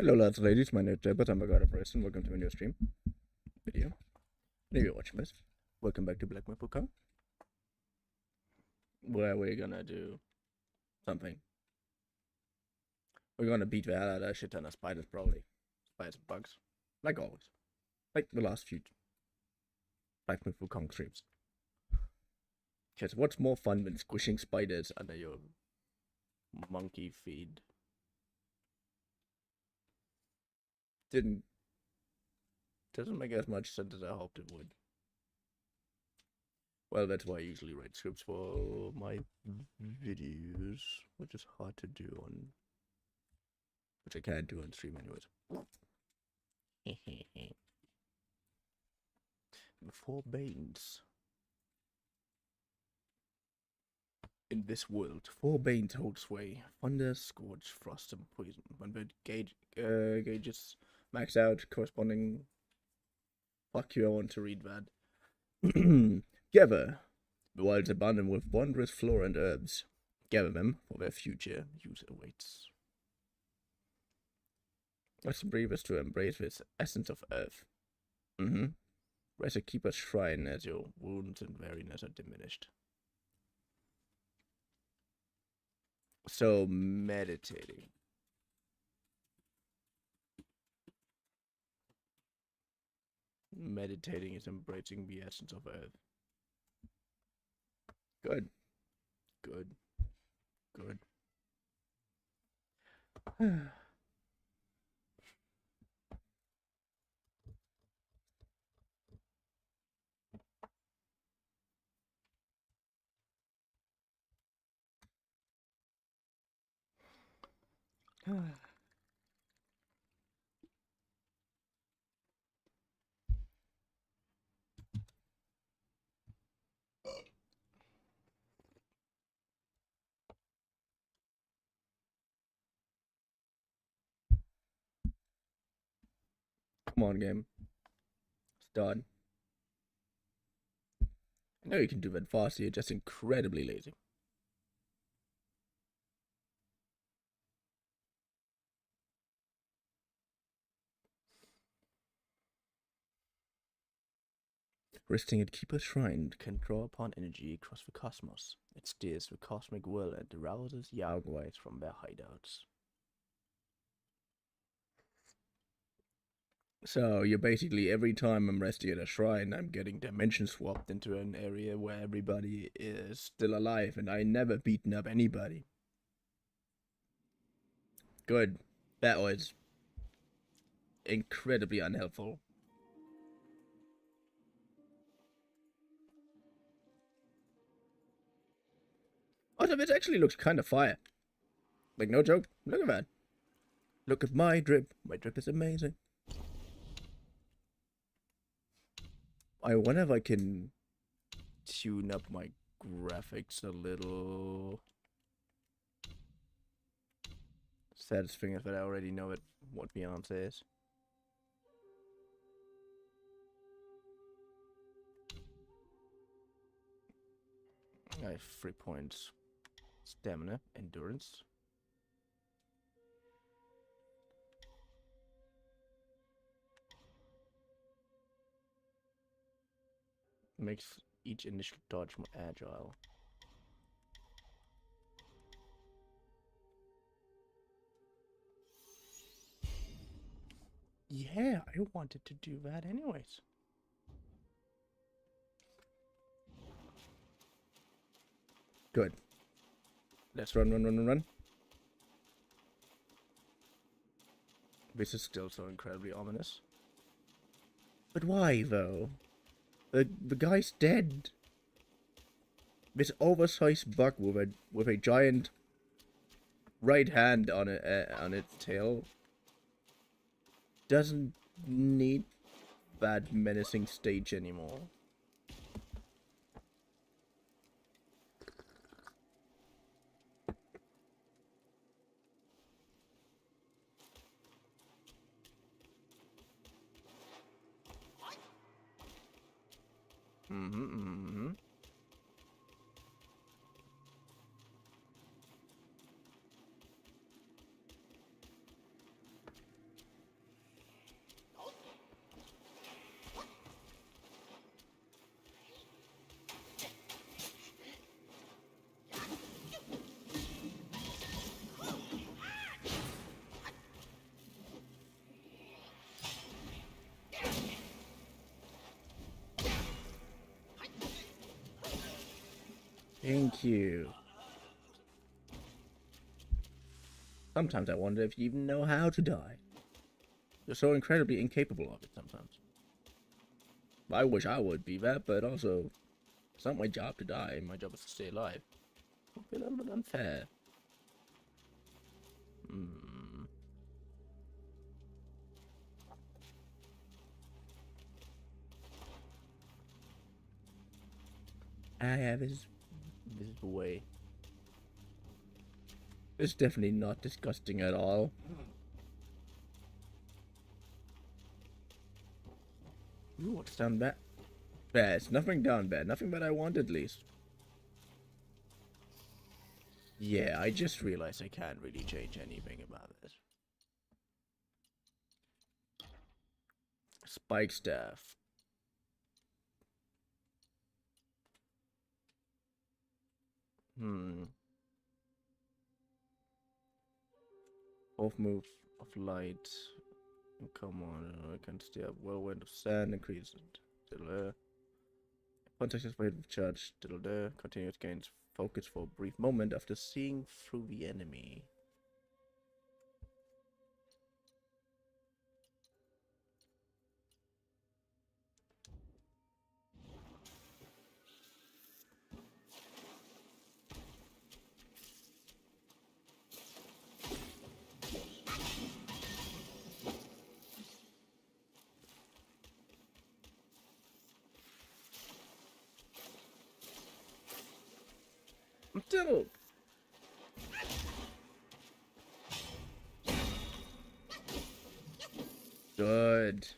Hello lads and ladies, my name is Gilbert, I'm a god of Barista, and welcome to a new stream video. If you're watching this, welcome back to Black Myth Book, where we're gonna do something. We're gonna beat the hell out of that shit ton of spiders, probably. Spiders and bugs. Like always. Like the last few Black Myth Book streams. Because what's more fun than squishing spiders under your monkey feed? Doesn't make as much sense as I hoped it would. Well, that's why I usually write scripts for my videos, which is hard to do on, which I can't do on stream anyways. 4 banes. In this world, 4 banes hold sway: thunder, scorch, frost, and poison. When the gauges max out, corresponding. Fuck you, I want to read that. Gather. The wild's abundant with wondrous flora and herbs. Gather them, for their future use awaits. Let's breathe us to embrace this essence of earth. Rest a keeper's shrine as your wounds and weariness are diminished. So, meditating. Meditating is embracing the essence of earth. Good. Good. Good. Come on, game. It's done. I know you can do that fast, you're just incredibly lazy. Resting at Keeper's Shrine can draw upon energy across the cosmos. It steers the cosmic will and arouses Yagwais from their hideouts. So, you're basically, every time I'm resting at a shrine, I'm getting dimension swapped into an area where everybody is still alive, and I never beaten up anybody. Good. That was incredibly unhelpful. Also, this actually looks kind of fire. Like, no joke. Look at that. Look at my drip. My drip is amazing. I wonder if I can tune up my graphics a little. Saddest thing is that I already know what Beyonce is. I have 3 points. Stamina, endurance. Makes each initial dodge more agile. Yeah, I wanted to do that anyways. Good. Let's run. This is still so incredibly ominous. But why, though? The guy's dead. This oversized bug with a giant right hand on its tail doesn't need that menacing stage anymore. Thank you. Sometimes I wonder if you even know how to die. You're so incredibly incapable of it sometimes. I wish I would be that, but also, it's not my job to die. My job is to stay alive. It would be a little bit unfair. I have this way. It's definitely not disgusting at all. Ooh, what's down bad? Bad. It's nothing down bad. Nothing that I want, at least. Yeah, I just realized I can't really change anything about this. Spike staff. Off move of light. Come on, I can stay up. Whirlwind of sand increases. Still there. Contact is weight of charge. Still there. Continuous gains focus for a brief moment after seeing through the enemy. I'm still. Good.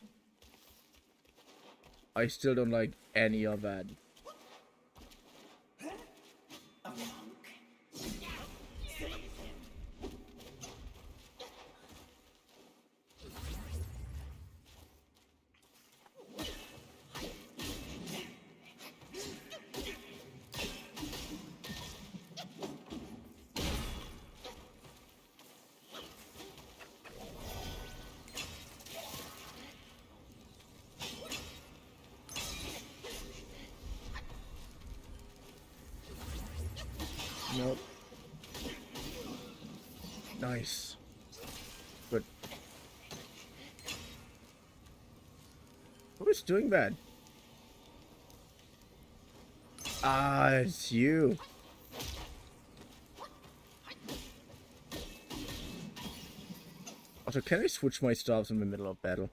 I still don't like any of that. Nope. Nice. Good. Who is doing that? Ah, it's you. Also, can I switch my staffs in the middle of battle?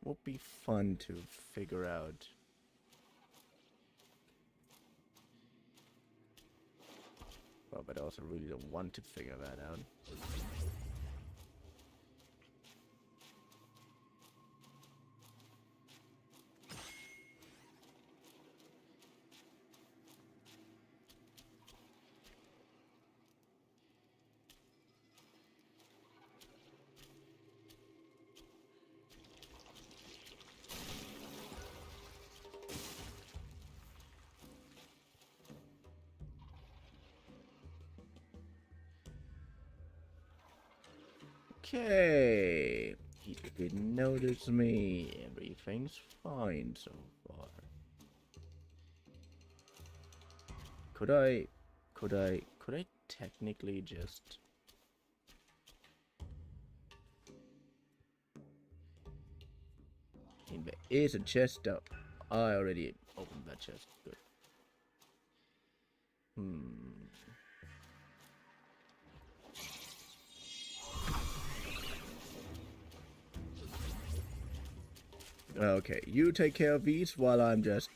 Would be fun to figure out. Well, but I also really don't want to figure that out. Okay, he didn't notice me. Everything's fine so far. Could I technically just... I mean, there is a chest up. I already opened that chest. Good. Okay, you take care of these while I'm just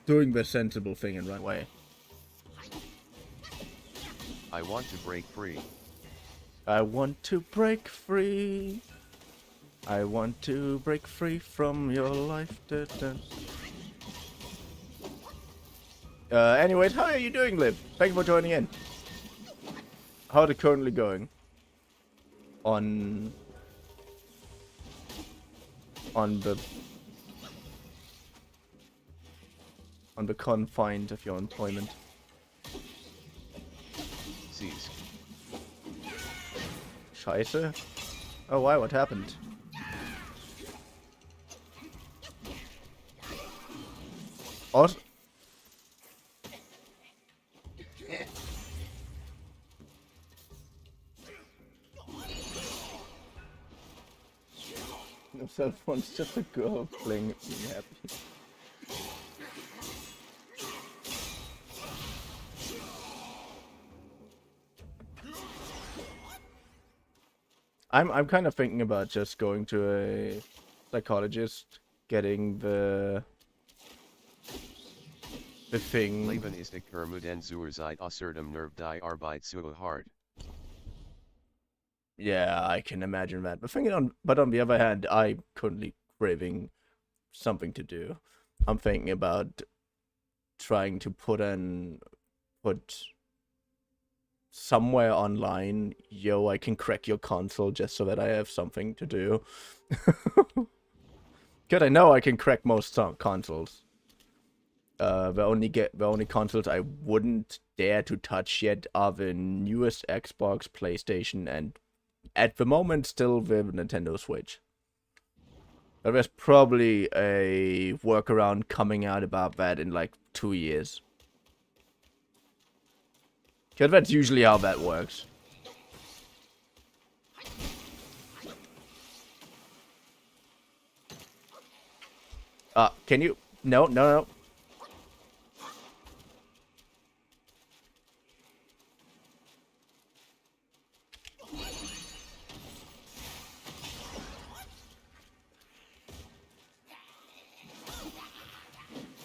doing the sensible thing and run away. I want to break free. I want to break free. I want to break free from your life. Anyways, how are you doing, Liv? Thank you for joining in. How's it currently going? On the confines of your employment. Cease. Scheiße. Oh, why? What happened? Also, himself wants just a girl playing being happy. I'm kind of thinking about just going to a psychologist, getting the thing. Leben ist ich Kermuden zur Zeit außerdem Nerv die Arbeit so hard. Yeah, I can imagine that. But on the other hand, I'm currently craving something to do. I'm thinking about trying to put somewhere online, yo, I can crack your console just so that I have something to do. Because I know I can crack most consoles. The only consoles I wouldn't dare to touch yet are the newest Xbox, PlayStation, and at the moment still the Nintendo Switch. But there's probably a workaround coming out about that in like 2 years. Because that's usually how that works. Can you? No.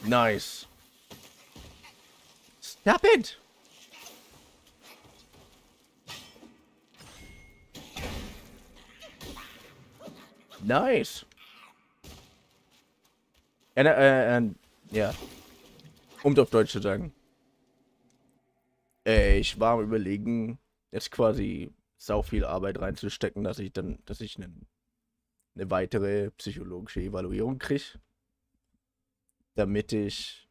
Nice. Stop it! Nice. Und ja, um es auf Deutsch zu sagen. Ich war am Überlegen, jetzt quasi sau viel Arbeit reinzustecken, dass ich eine weitere psychologische Evaluierung kriege. Damit ich,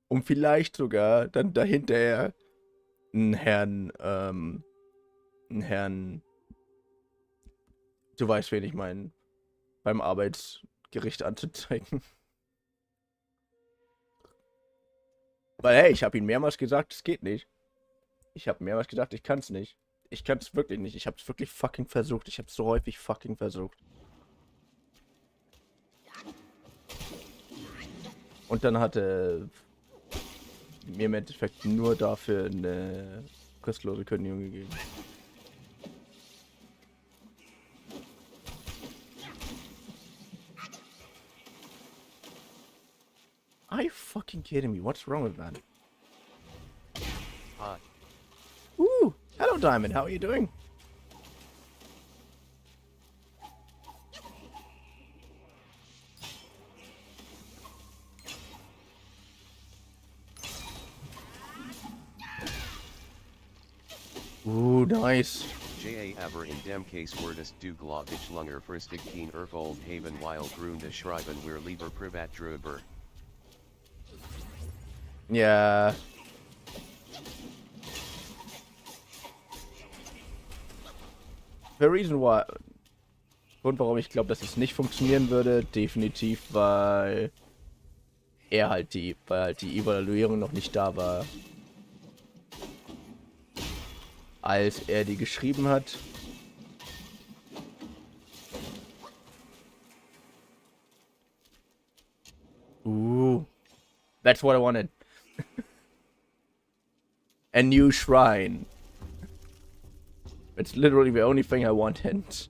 um vielleicht sogar dann dahinterher einen Herrn, du weißt, wen ich meine, beim Arbeitsgericht anzuzeigen. Weil, hey, ich habe ihm mehrmals gesagt, es geht nicht. Ich habe mehrmals gesagt, ich kann es nicht. Ich kann es wirklich nicht. Ich habe es wirklich fucking versucht. Ich habe es so häufig fucking versucht. Und dann hat er mir im Endeffekt nur dafür eine kostenlose Kündigung gegeben. Are you fucking kidding me? What's wrong with that? Hi. Ooh, hello Diamond, how are you doing? Ooh, nice. Aber in dem Case wurdest du glaublich langer fristig kein Erfolg haben weil Gründe schreiben wir lieber privat drüber. Yeah. The reason why. Grund, warum ich glaube, dass es nicht funktionieren würde, definitiv, weil die Evaluierung noch nicht da war, als er die geschrieben hat. That's what I wanted. A new shrine. It's literally the only thing I wanted.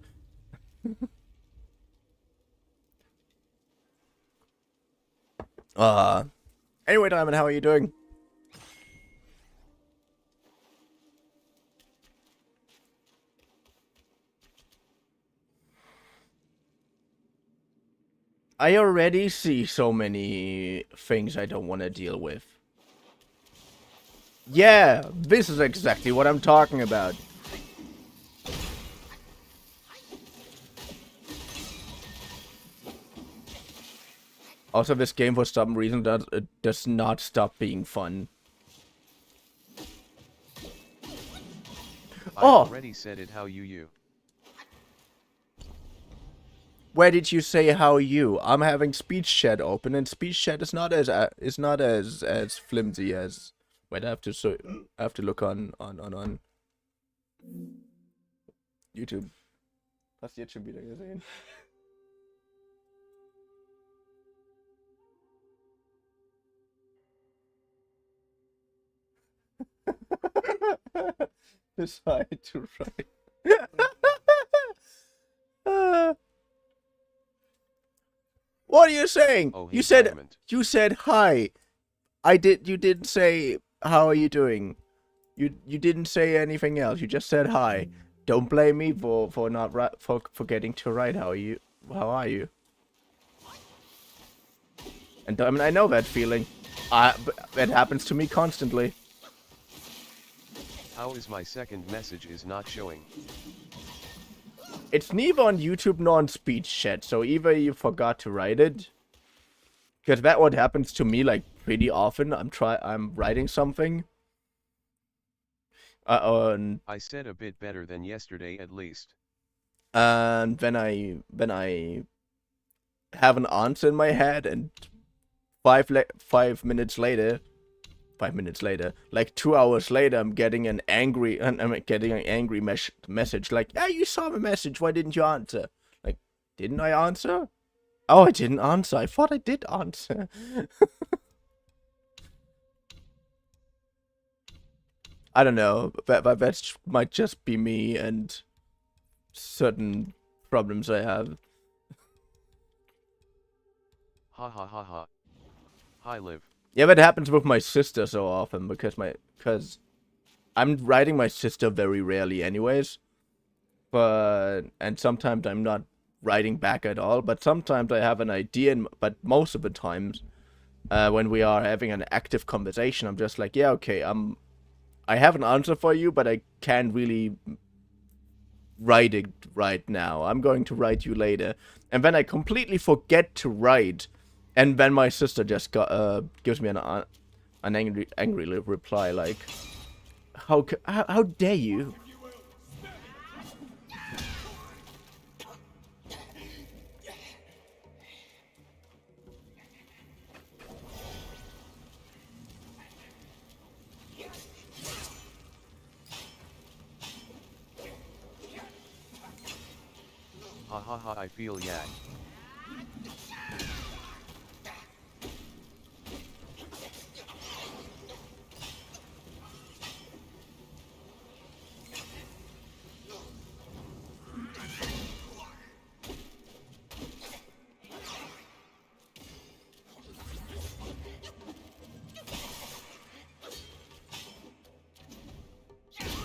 Anyway, Diamond, how are you doing? I already see so many things I don't want to deal with. Yeah, this is exactly what I'm talking about. Also, this game, for some reason, does not stop being fun. I already said it. How you? Where did you say how you? I'm having speech chat open, and speech chat is not as flimsy as. Wait, I have to look on YouTube. Hast jetzt schon wieder gesehen. Decide to write. What are you saying? Oh, you he's said adamant. you said hi. You didn't say how are you doing. You didn't say anything else. You just said hi. Don't blame me for forgetting to write how are you. And I mean, I know that feeling. It happens to me constantly. How is my second message is not showing? It's neither on YouTube nor on speech chat, so either you forgot to write it, because that what happens to me like pretty often. I'm writing something. And I said a bit better than yesterday at least. And when I have an answer in my head, and 5 minutes later, like 2 hours later, I'm getting an angry message like, "Yeah, you saw the message. Why didn't you answer?" Like, didn't I answer? Oh, I didn't answer. I thought I did answer. I don't know. That might just be me and certain problems I have. Ha ha ha ha. Hi, Liv. Yeah, that happens with my sister so often because I'm writing my sister very rarely anyways. And sometimes I'm not writing back at all, but sometimes I have an idea, but most of the times when we are having an active conversation, I'm just like, yeah, okay, I have an answer for you, but I can't really write it right now. I'm going to write you later. And then I completely forget to write. And then my sister just gives me an angry reply like, how dare you? Ha ha ha, I feel yak.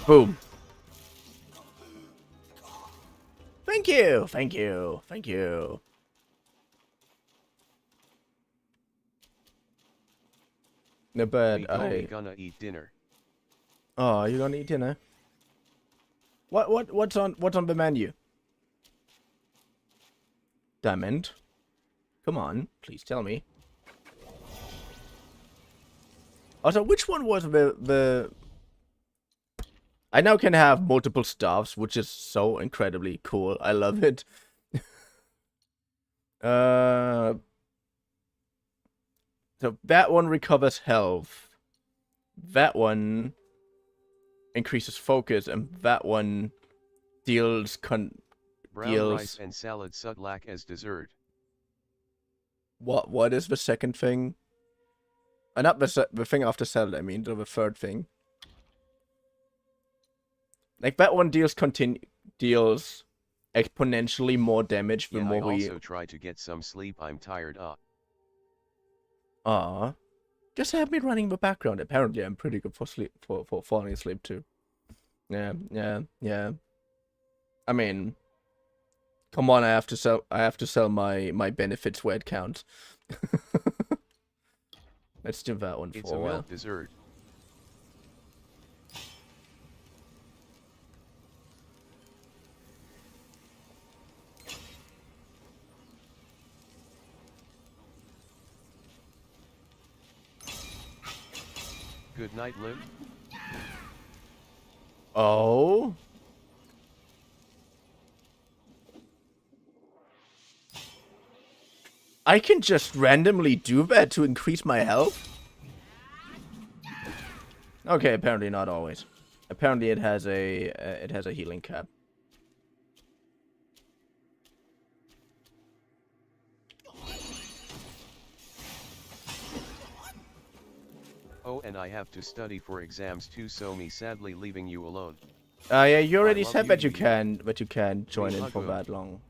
Boom. Thank you, thank you, thank you. No, but We gonna eat dinner. Oh, you gonna eat dinner? What's on the menu? Diamond. Come on, please tell me. Also, which one was the... I now can have multiple staffs, which is so incredibly cool. I love it. So that one recovers health. That one increases focus, and that one deals Brown rice and salad sudlak as dessert. What is the second thing? Not the thing after salad, I mean, the third thing. Like, that one deals exponentially more damage the more I also try to get some sleep, I'm tired up. Aw. Just have me running in the background. Apparently I'm pretty good for falling asleep too. Yeah. I mean, come on, I have to sell my benefits where it counts. Let's do that one for It's a milk dessert. Good night, Liv. Oh? I can just randomly do that to increase my health? Okay, apparently not always. Apparently it has a healing cap. Oh, and I have to study for exams too, so me sadly leaving you alone. Yeah, you already love said you, that you. you can join in for huggo. that long.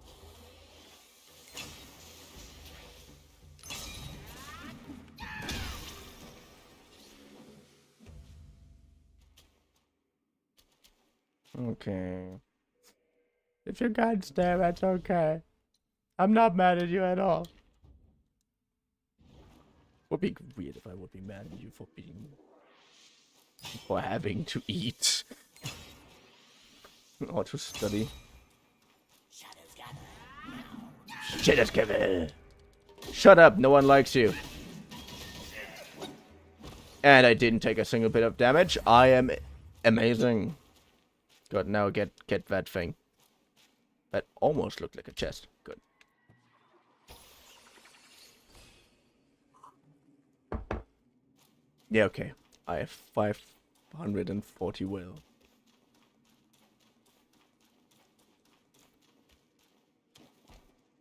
Okay. If you can't stay, that's okay. I'm not mad at you at all. Would be weird if I would be mad at you for having to eat or to study. Shadows gather. Shut up, no one likes you. And I didn't take a single bit of damage. I am amazing. Good, now get that thing. That almost looked like a chest. Good. Yeah, okay. I have 540 will.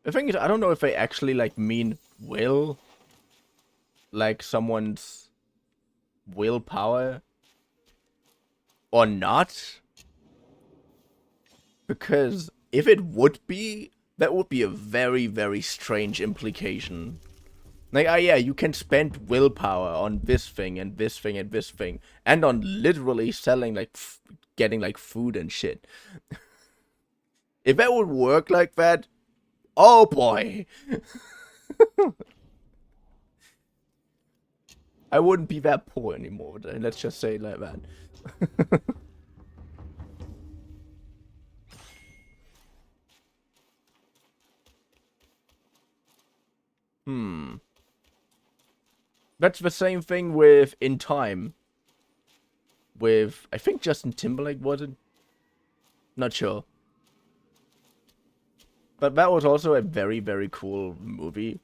The thing is, I don't know if they actually, like, mean will. Like, someone's willpower. Or not. Because if it would be, that would be a very, very strange implication. Like, yeah, you can spend willpower on this thing and this thing and this thing. And on literally selling, like, getting, like, food and shit. If that would work like that, oh boy. I wouldn't be that poor anymore. Let's just say it like that. That's the same thing with In Time. With, I think Justin Timberlake, was it? Not sure. But that was also a very, very cool movie.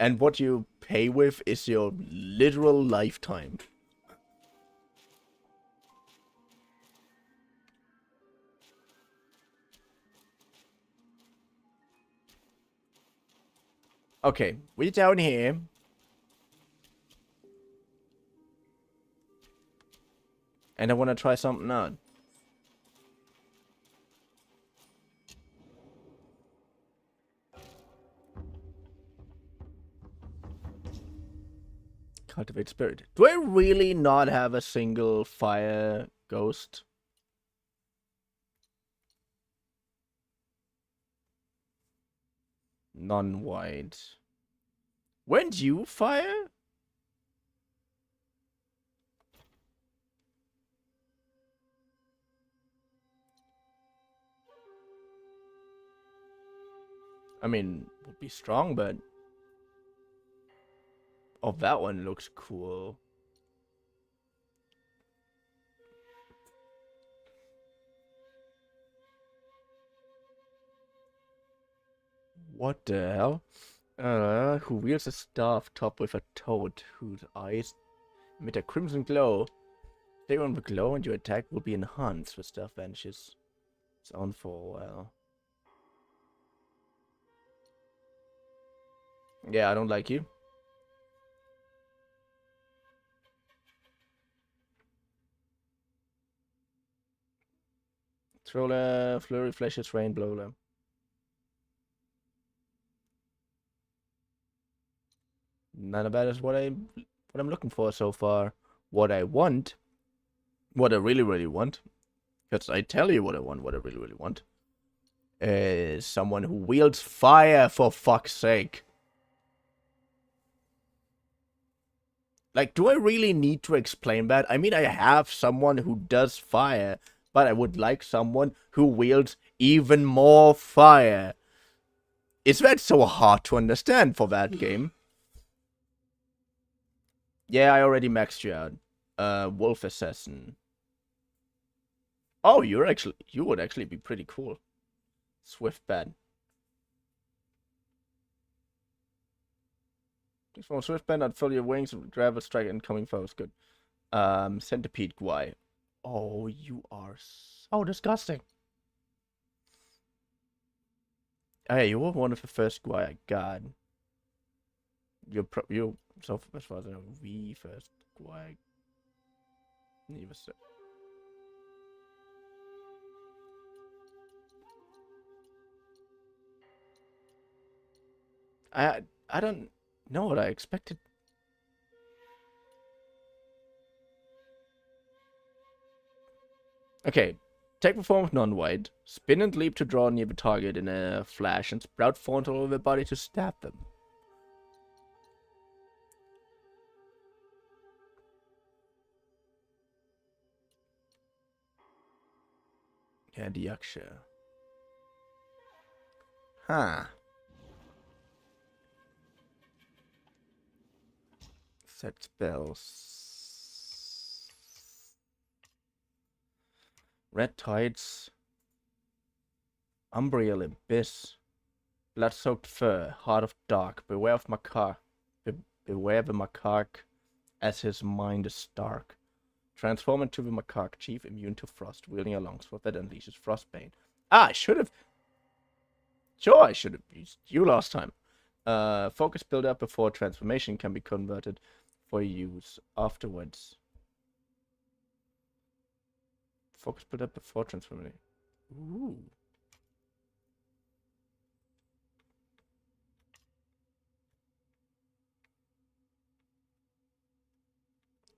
And what you pay with is your literal lifetime. Okay, we're down here. And I want to try something out. Cultivate spirit. Do I really not have a single fire ghost? Non-white. Weren't you fire? I mean, would be strong, but... Oh, that one looks cool. What the hell? Who wields a staff topped with a toad whose eyes emit a crimson glow. Stay on the glow and your attack will be enhanced. The staff vanishes. It's on for a while. Yeah, I don't like you. Troller, flurry, flashes, rain, blower. None of that is what I'm looking for so far. What I want, what I really, really want, because I tell you what I want, what I really, really want, is someone who wields fire, for fuck's sake. Like, do I really need to explain that? I mean, I have someone who does fire, but I would like someone who wields even more fire. Is that so hard to understand for that game? Yeah, I already maxed you out. Wolf Assassin. Oh, you would actually be pretty cool. Swift Bad. Just from Swift Bad, not fill your wings, grab a strike incoming foes. Good. Centipede Guai. Oh, you are so disgusting. Oh, yeah, you were one of the first Guai I got. You're so as far as I know, the first Guai Neither so. I don't know what I expected. Okay, take the form of non-white, spin and leap to draw near the target in a flash, and sprout thorns all over their body to stab them. Yeah, the Yaksha. Huh. Set spells. Red Tides. Umbriel Abyss. Blood-soaked fur. Heart of Dark. Beware of Makar. Beware the Macaque, as his mind is stark. Transform into the Macaque chief, immune to frost, wielding a longsword that unleashes Frostbane. Ah, I should have... Sure, I should have used you last time. Focus build-up before transformation can be converted for use afterwards. Focus build-up before transformation. Ooh.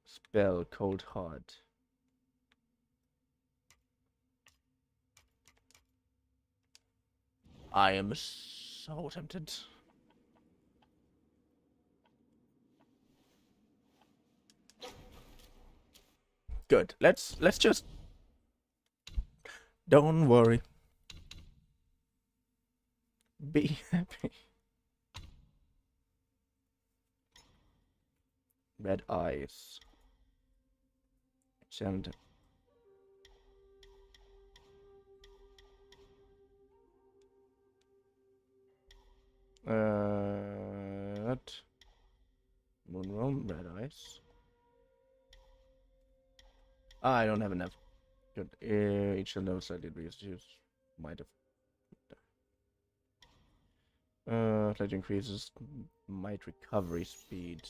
Spell Cold Heart. I am so tempted. Good. Let's just... Don't worry. Be happy. Red eyes. And what? Moonroom, red eyes. Ah, I don't have enough. Good. Each of those I did use might have. That increases might recovery speed.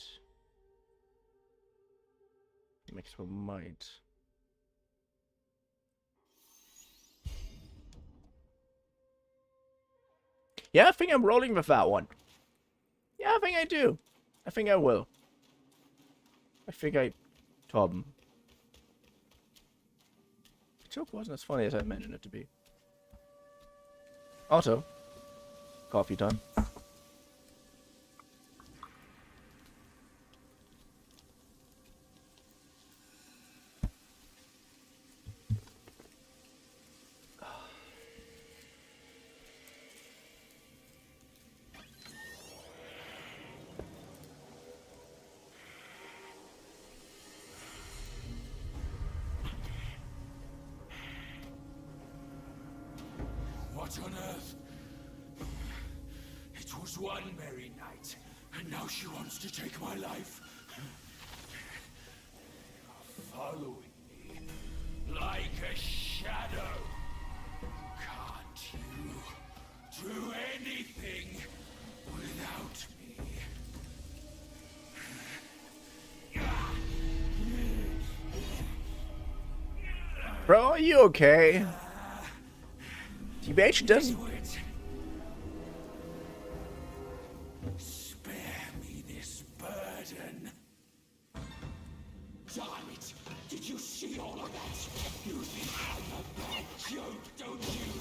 Maximum might. Yeah, I think I'm rolling with that one. Yeah, I think I do. I think I will. I think I... Tom. The joke wasn't as funny as I imagined it to be. Also, coffee time. What on earth? It was one merry night, and now she wants to take my life. Following me like a shadow. Can't you do anything without me? Bro, are you okay? TBH doesn't... Spare me this burden. Damn it! Did you see all of that? You think I'm a bad joke, don't you?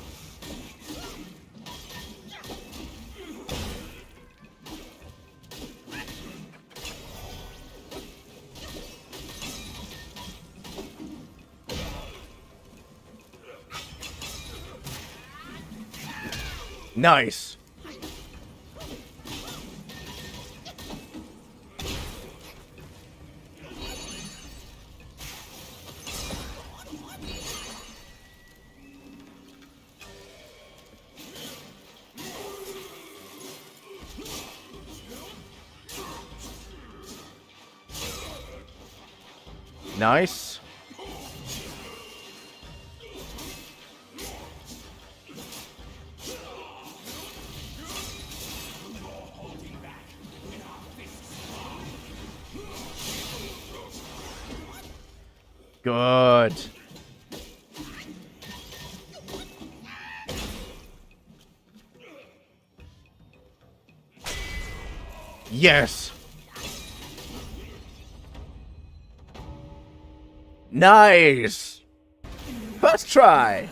Nice. Nice. Good. Yes. Nice. First try.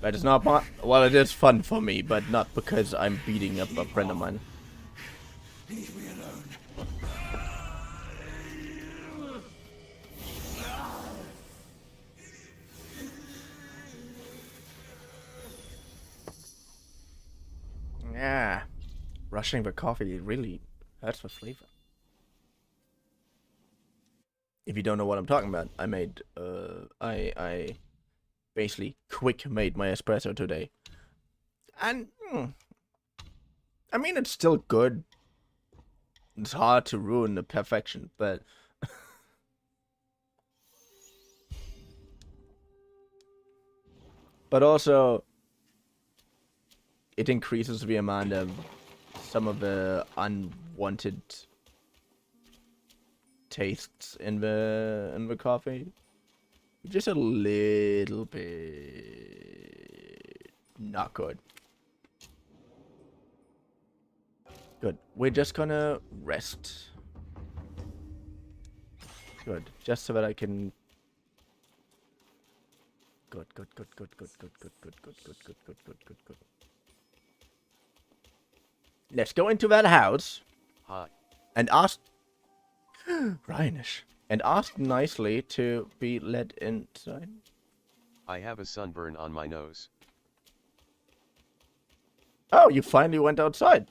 That is not my... Well, it is fun for me, but not because I'm beating up a friend of mine. Leave me alone. Yeah. Rushing the coffee really hurts the flavor. If you don't know what I'm talking about, I made... I basically quick made my espresso today. And... I mean, it's still good. It's hard to ruin the perfection, but... but also... it increases the amount of some of the unwanted tastes in the coffee. Just a little bit not good. Good. We're just gonna rest. Good. Just so that I can. Good. Let's go into that house. Hi. And ask. Rhinish. And ask nicely to be let inside. I have a sunburn on my nose. Oh, you finally went outside.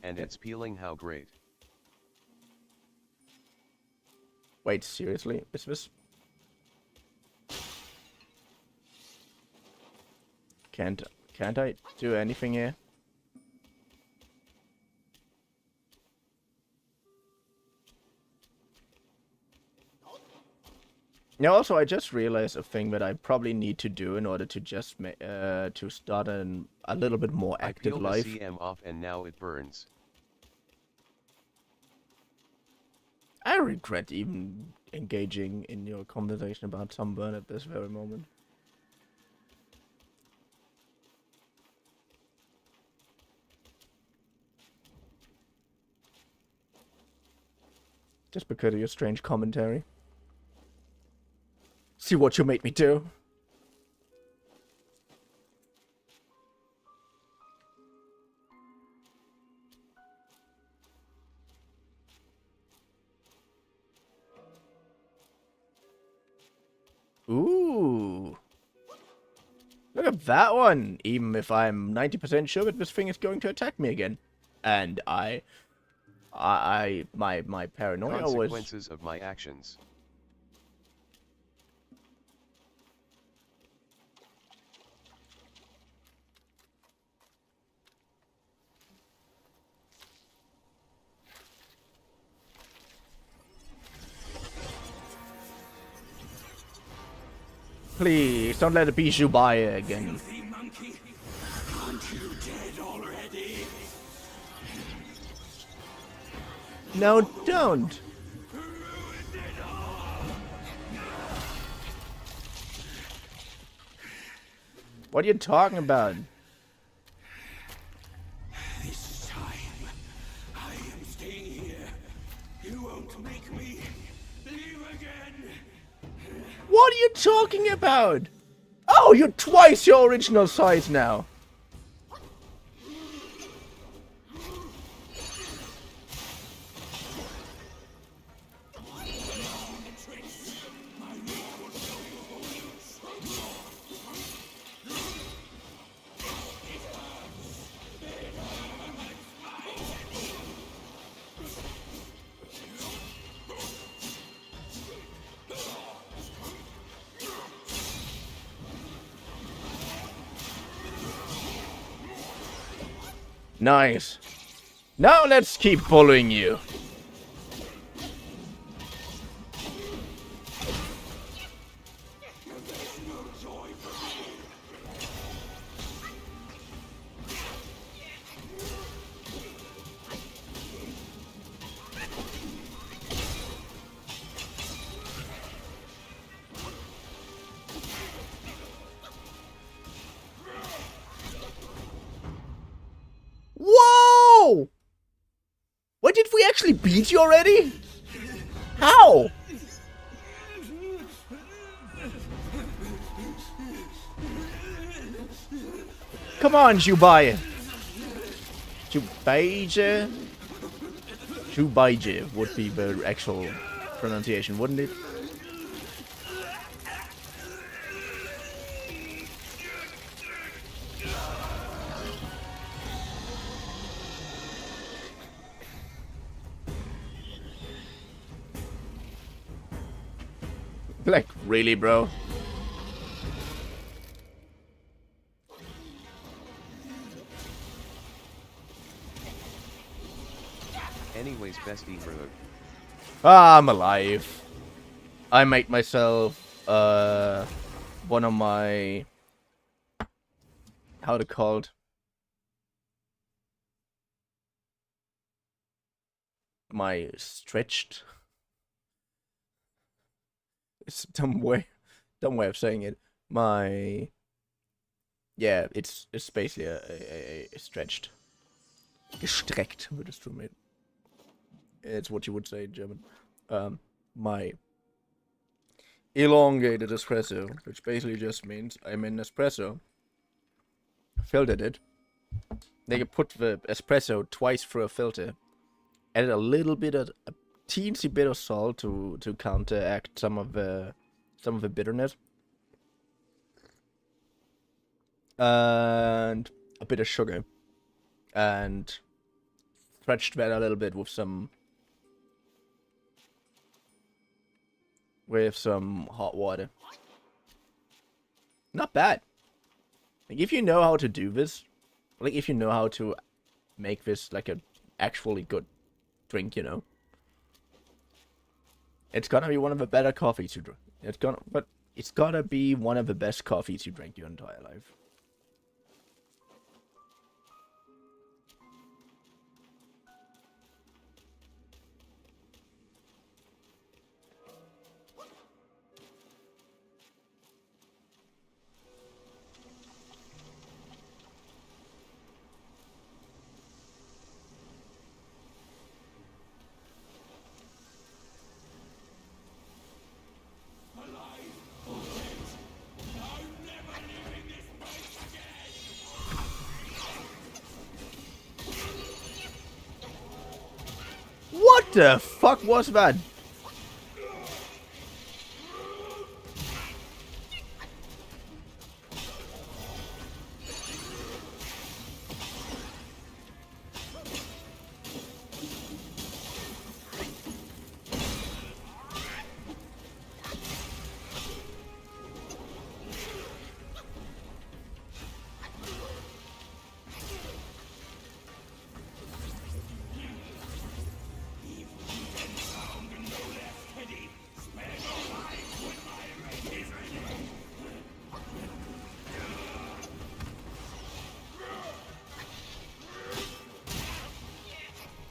And it's peeling, how great. Wait, seriously? Is this... Can't I do anything here? Yeah, also, I just realized a thing that I probably need to do in order to just to start a little bit more active I peeled life. the CM off and now it burns. I regret even engaging in your conversation about sunburn at this very moment. Just because of your strange commentary. See what you made me do. Ooh. Look at that one. Even if I'm 90% sure that this thing is going to attack me again. And my paranoia was... Consequences of my actions. Please, don't let it be Zubaya again. Filthy monkey. Aren't you dead already? No, don't. What are you talking about? This time, I am staying here. You won't make me leave again. What are you talking about? Oh, you're twice your original size now. Nice. Now let's keep following you. What, did we actually beat you already? How? Come on, Jubai. Jubaije? Jubaije would be the actual pronunciation, wouldn't it? Like, really, bro? Anyways, bestie bro. Ah, I'm alive. I made myself, one of my... How to call it? My stretched... It's a dumb way of saying it. My... Yeah, it's basically a stretched. Gestreckt, würdest du mit. It's what you would say in German. My elongated espresso, which basically just means I'm in espresso. Filtered it. They put the espresso twice through a filter. Added a little bit of a teensy bit of salt to counteract some of the bitterness. And a bit of sugar. And stretched that a little bit with some hot water. Not bad. Like, if you know how to do this, like, if you know how to make this like a actually good drink, you know, it's gonna be one of the better coffees you drink. It's gonna be one of the best coffees you drink your entire life. What the fuck was that?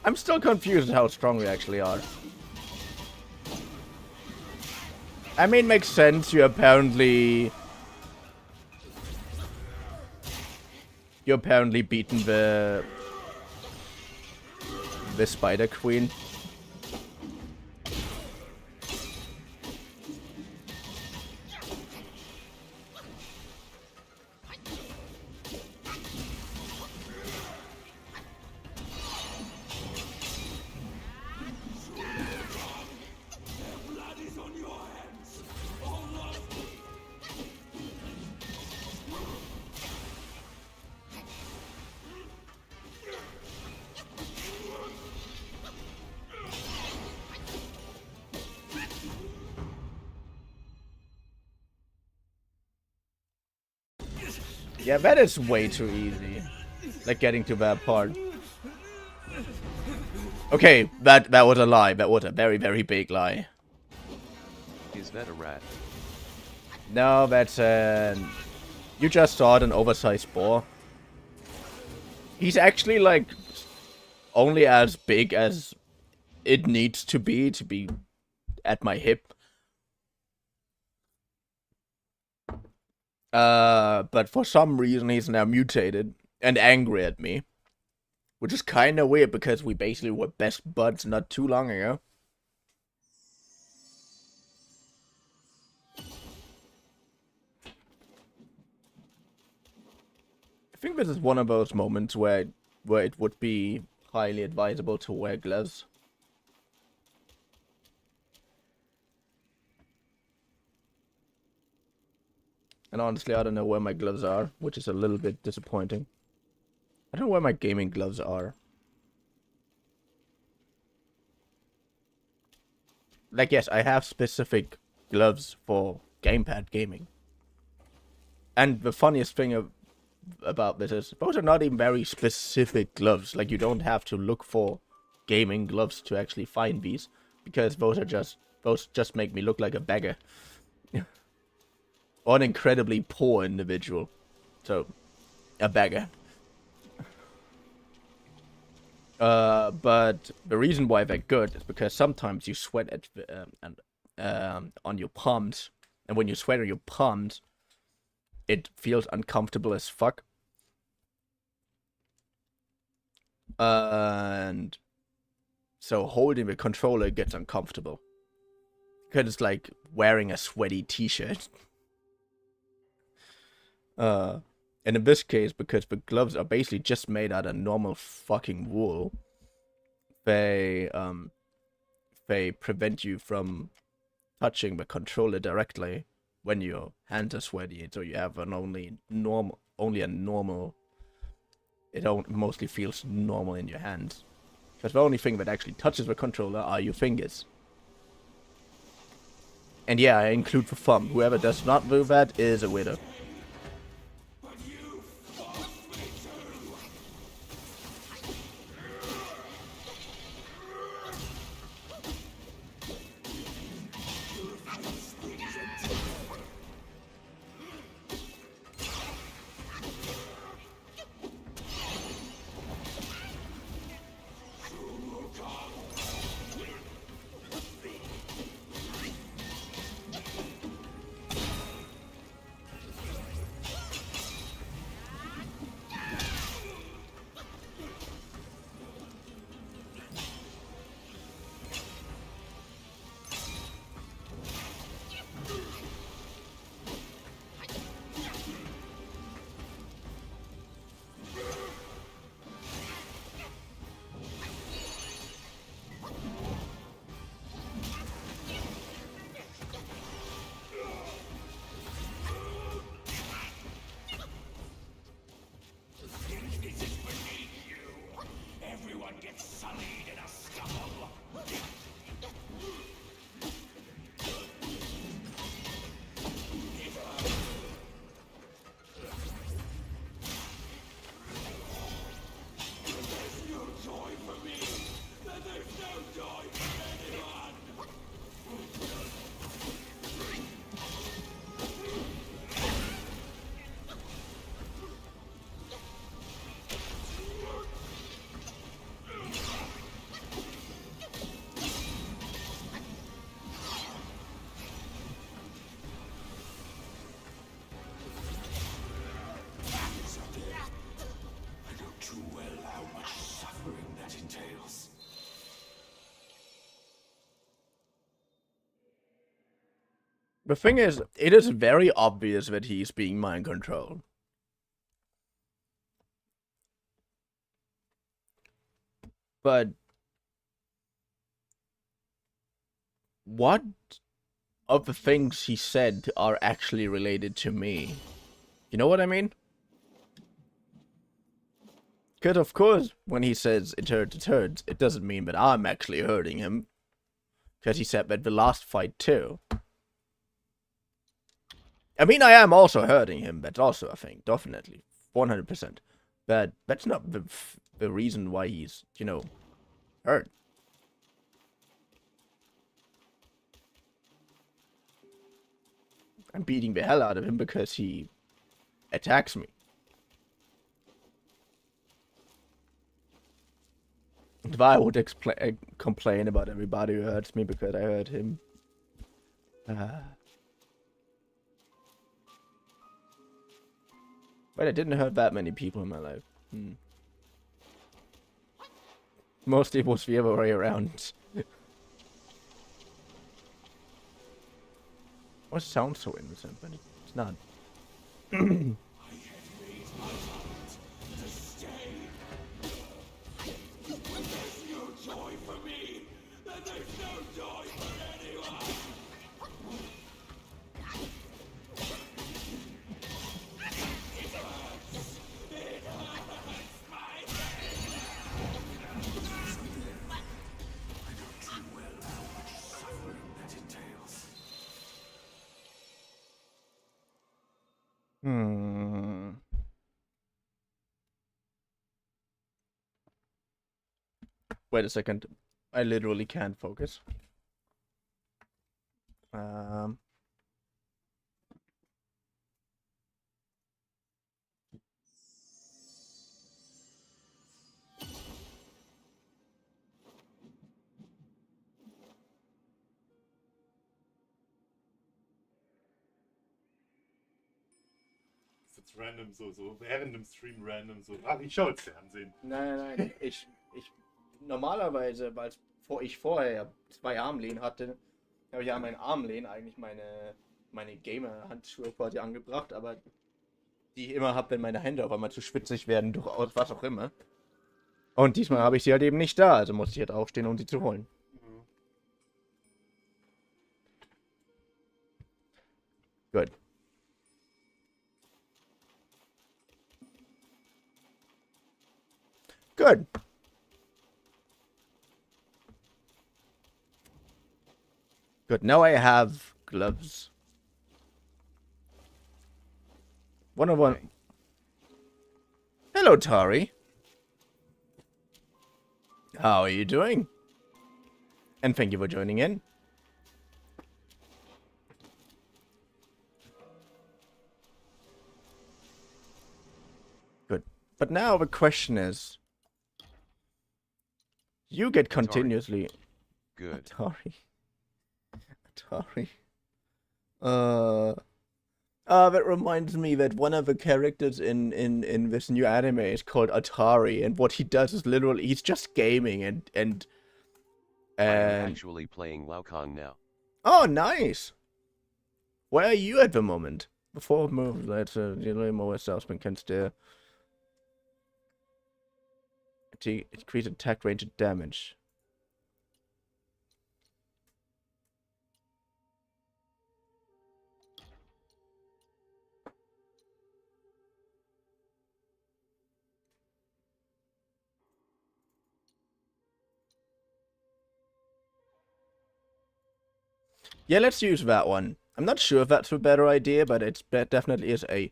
I'm still confused how strong we actually are. I mean, makes sense. You apparently beaten the Spider Queen. Yeah, that is way too easy. Like, getting to that part. Okay, that was a lie. That was a very, very big lie. Is that a rat? No, that's you just saw an oversized boar. He's actually, like, only as big as it needs to be at my hip. But for some reason he's now mutated and angry at me. Which is kind of weird because we basically were best buds not too long ago. I think this is one of those moments where it would be highly advisable to wear gloves. And honestly, I don't know where my gloves are, which is a little bit disappointing. I don't know where my gaming gloves are. Like, yes, I have specific gloves for gamepad gaming. And the funniest thing about this is, those are not even very specific gloves. Like, you don't have to look for gaming gloves to actually find these. Because those just make me look like a beggar. Or an incredibly poor individual. So, a beggar. But the reason why they're good is because sometimes you sweat on your palms, and when you sweat on your palms, it feels uncomfortable as fuck. And so holding the controller gets uncomfortable because it's like wearing a sweaty t-shirt. And in this case, because the gloves are basically just made out of normal fucking wool, they prevent you from touching the controller directly when your hands are sweaty. So you have only a normal. It mostly feels normal in your hands, because the only thing that actually touches the controller are your fingers. And yeah, I include the thumb. Whoever does not do that is a widow. The thing is, it is very obvious that he's being mind controlled. But what of the things he said are actually related to me? You know what I mean? Because of course, when he says it hurts, it doesn't mean that I'm actually hurting him. Because he said that the last fight too. I mean, I am also hurting him. That's also a thing, definitely, 100%. But that's not the reason why he's, hurt. I'm beating the hell out of him because he attacks me. If I would complain about everybody who hurts me because I hurt him. But I didn't hurt that many people in my life. Mostly it was the other way around. It sounds so innocent, but it's not. Wait a second. I literally can't focus. Jetzt random so während dem Stream random so. Ach, ich schaue jetzt Fernsehen. Nein. ich normalerweise, weil ich vorher 2 Armlehnen hatte, habe ich ja meinen Armlehnen eigentlich meine Gamer-Handschuhe quasi angebracht, aber die ich immer habe, wenn meine Hände auf einmal zu schwitzig werden, durch was auch immer. Und diesmal habe ich sie halt eben nicht da, also musste ich halt aufstehen, um sie zu holen. Gut. Good. Good. Now I have gloves. One. Hello, Tari. How are you doing? And thank you for joining in. Good. But now the question is, you get continuously... Good. Atari. That reminds me that one of the characters in this new anime is called Atari, and what he does is literally he's just gaming and I'm actually playing Laokong now. Oh, nice. Where are you at the moment? Before move, let's more salesman can steer. Increase attack range and damage. Yeah, let's use that one. I'm not sure if that's a better idea, but it definitely is a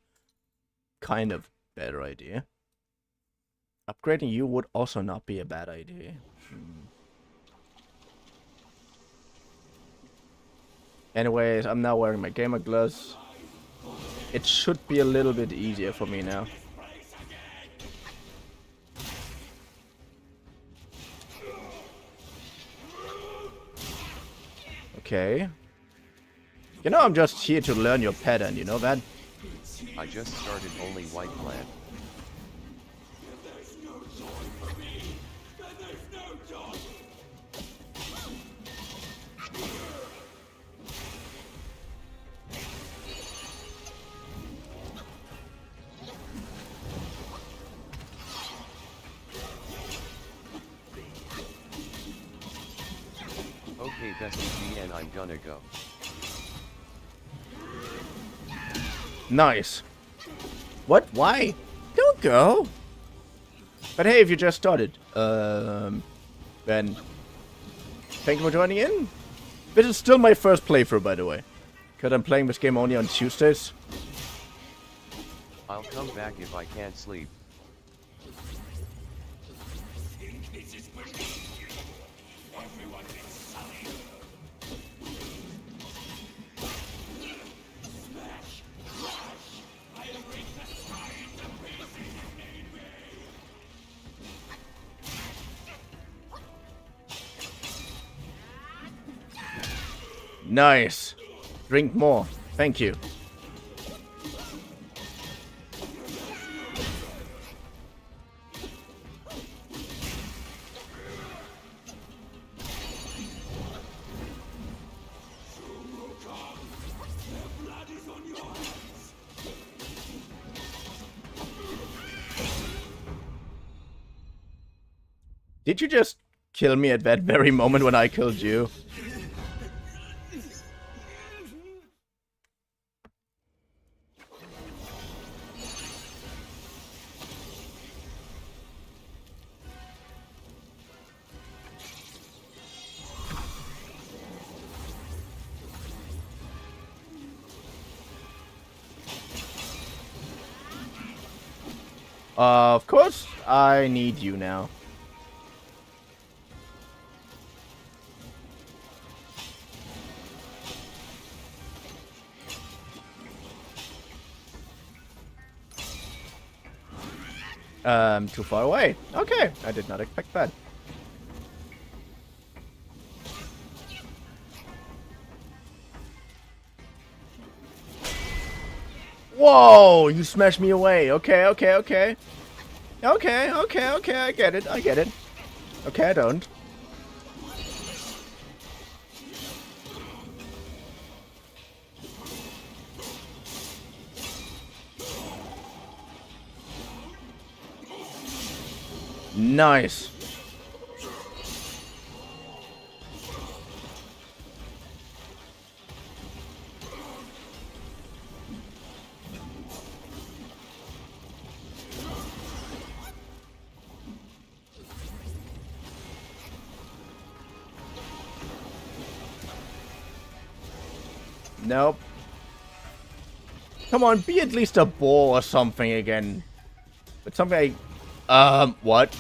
kind of better idea. Upgrading you would also not be a bad idea. Anyways, I'm now wearing my gamer gloves. It should be a little bit easier for me now. Okay. You know, I'm just here to learn your pattern, you know that? I just started only white clan. Okay, bestie, and I'm gonna go. Nice. What? Why? Don't go. But hey, if you just started, then thank you for joining in. This is still my first playthrough, by the way, because I'm playing this game only on Tuesdays. I'll come back if I can't sleep. Nice. Drink more. Thank you. Did you just kill me at that very moment when I killed you? Of course, I need you now. Too far away. Okay, I did not expect that. Whoa, you smashed me away. Okay, okay, okay. Okay, okay, okay, I get it, I get it. Okay, I don't. Nice. Nope. Come on, be at least a boar or something again. But something what?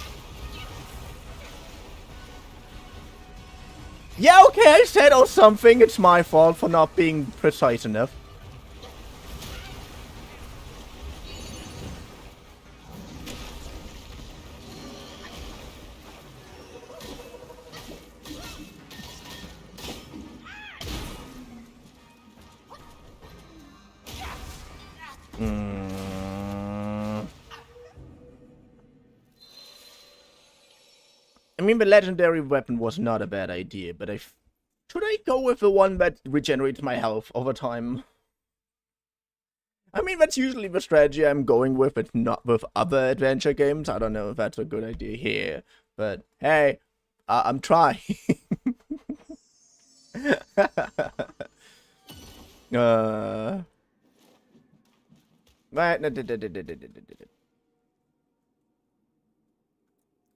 Yeah, okay, I said or something. It's my fault for not being precise enough. I mean, the legendary weapon was not a bad idea, but should I go with the one that regenerates my health over time? I mean, that's usually the strategy I'm going with, but not with other adventure games. I don't know if that's a good idea here, but hey, I'm trying.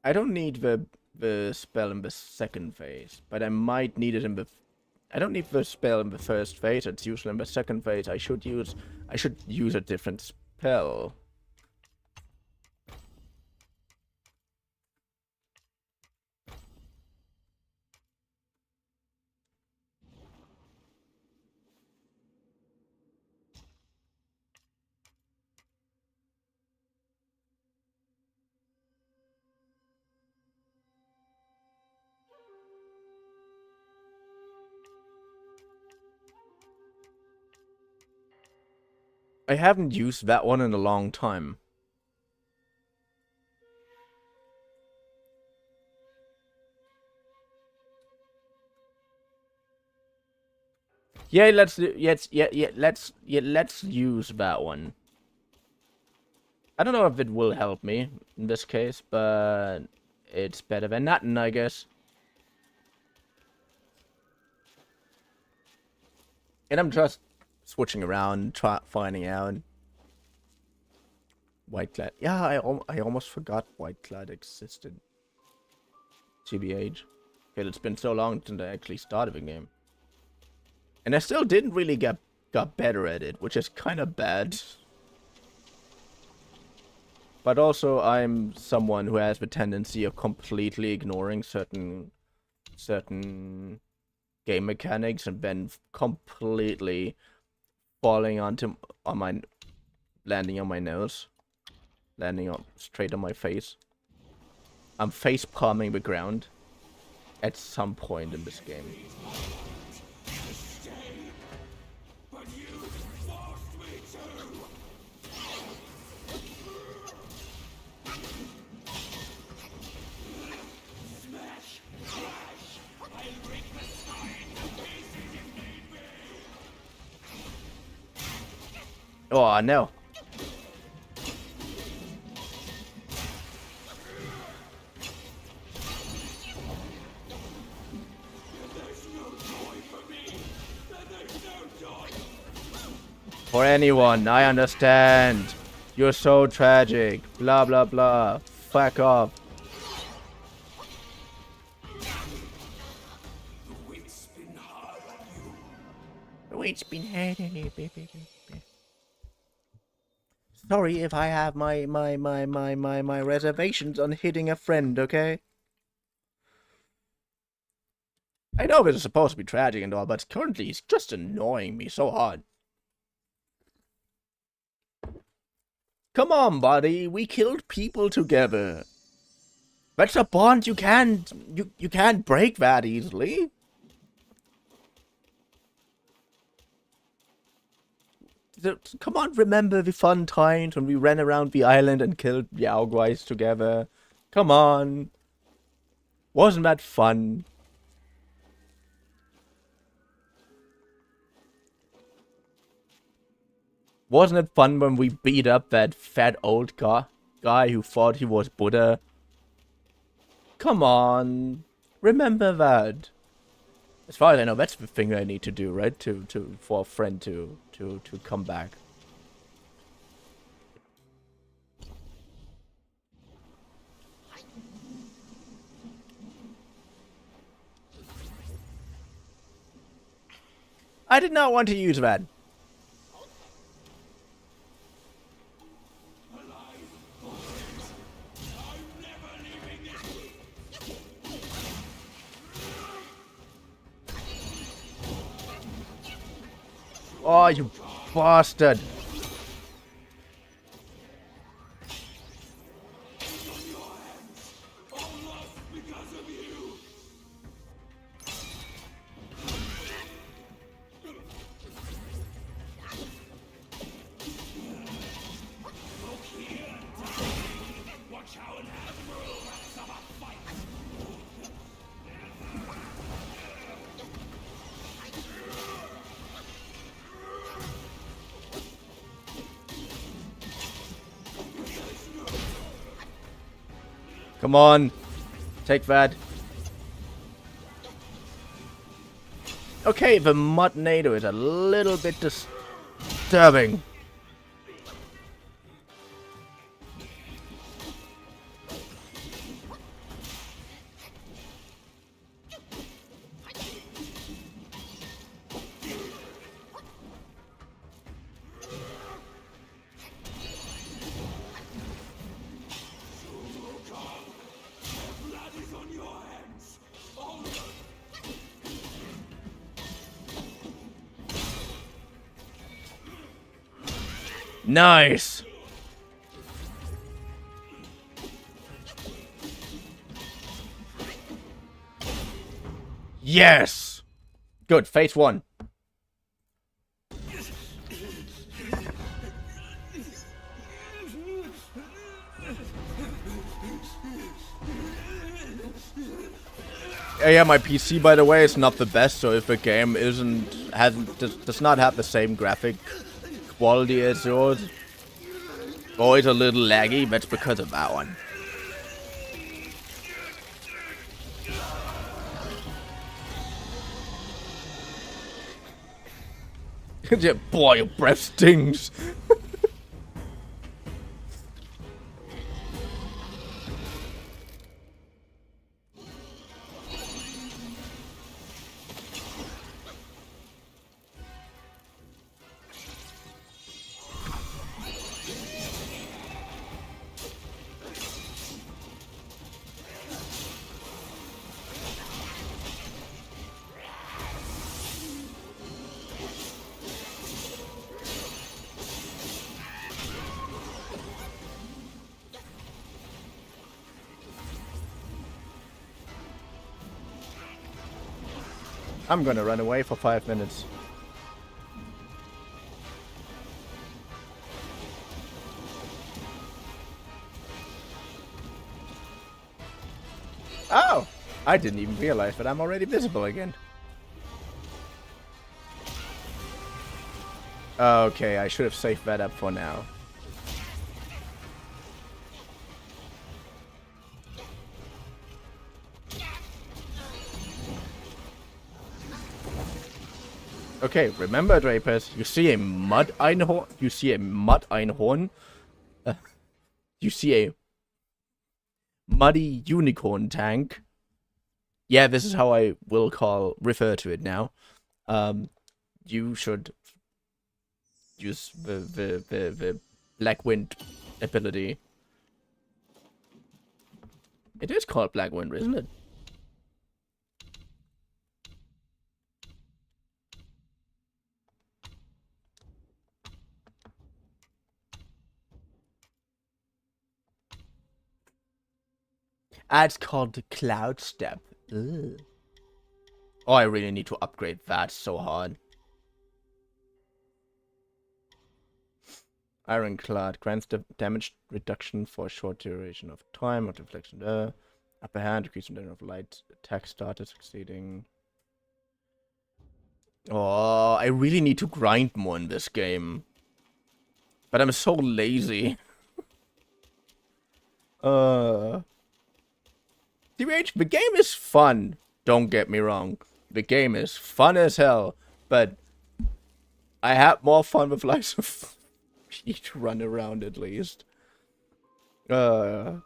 I don't need the spell in the second phase, but I might need it in the. I don't need the spell in the first phase. It's usually in the second phase. I should use a different spell. I haven't used that one in a long time. Yeah, let's use that one. I don't know if it will help me in this case, but it's better than nothing, I guess. And I'm just switching around, finding out. Whiteclad. Yeah, I almost forgot Whiteclad existed. TBH. Okay, it's been so long since I actually started the game. And I still didn't really got better at it, which is kind of bad. But also, I'm someone who has the tendency of completely ignoring certain game mechanics and then completely falling landing on my nose, straight on my face. I'm face palming the ground at some point in this game. Oh no. For anyone, I understand. You're so tragic. Blah blah blah. Fuck off. The weight's been hard on you, baby. Sorry if I have my reservations on hitting a friend, okay? I know this is supposed to be tragic and all, but currently it's just annoying me so hard. Come on, buddy. We killed people together. That's a bond you can't break that easily. Come on, remember the fun times when we ran around the island and killed the Yaoguais together. Come on. Wasn't that fun? Wasn't it fun when we beat up that fat old guy who thought he was Buddha? Come on. Remember that. As far as I know, that's the thing I need to do, right? For a friend to come back. I did not want to use that. Oh, you bastard. Come on. Take that. Okay, the Mudnado is a little bit disturbing. Nice. Yes. Good. Phase 1. Yeah, my PC, by the way, is not the best. So if a game does not have the same graphic quality as yours, or it's a little laggy, that's because of that one. Yeah, boy, your breath stings. I'm gonna run away for 5 minutes. Oh! I didn't even realize that I'm already visible again. Okay, I should have saved that up for now. Okay, remember, Drapers, you see a mud einhorn, you see a mud einhorn, you see a muddy unicorn tank. Yeah, this is how I will refer to it now. You should use the Black Wind ability. It is called Black Wind, isn't it? Ah, it's called Cloud Step. Ugh. Oh, I really need to upgrade that so hard. Ironclad grants damage reduction for a short duration of time or deflection. Upper hand, increasing the of light attack started succeeding. Oh, I really need to grind more in this game. But I'm so lazy. The game is fun. Don't get me wrong. The game is fun as hell. But I have more fun with Lies of P to run around at least. Ah,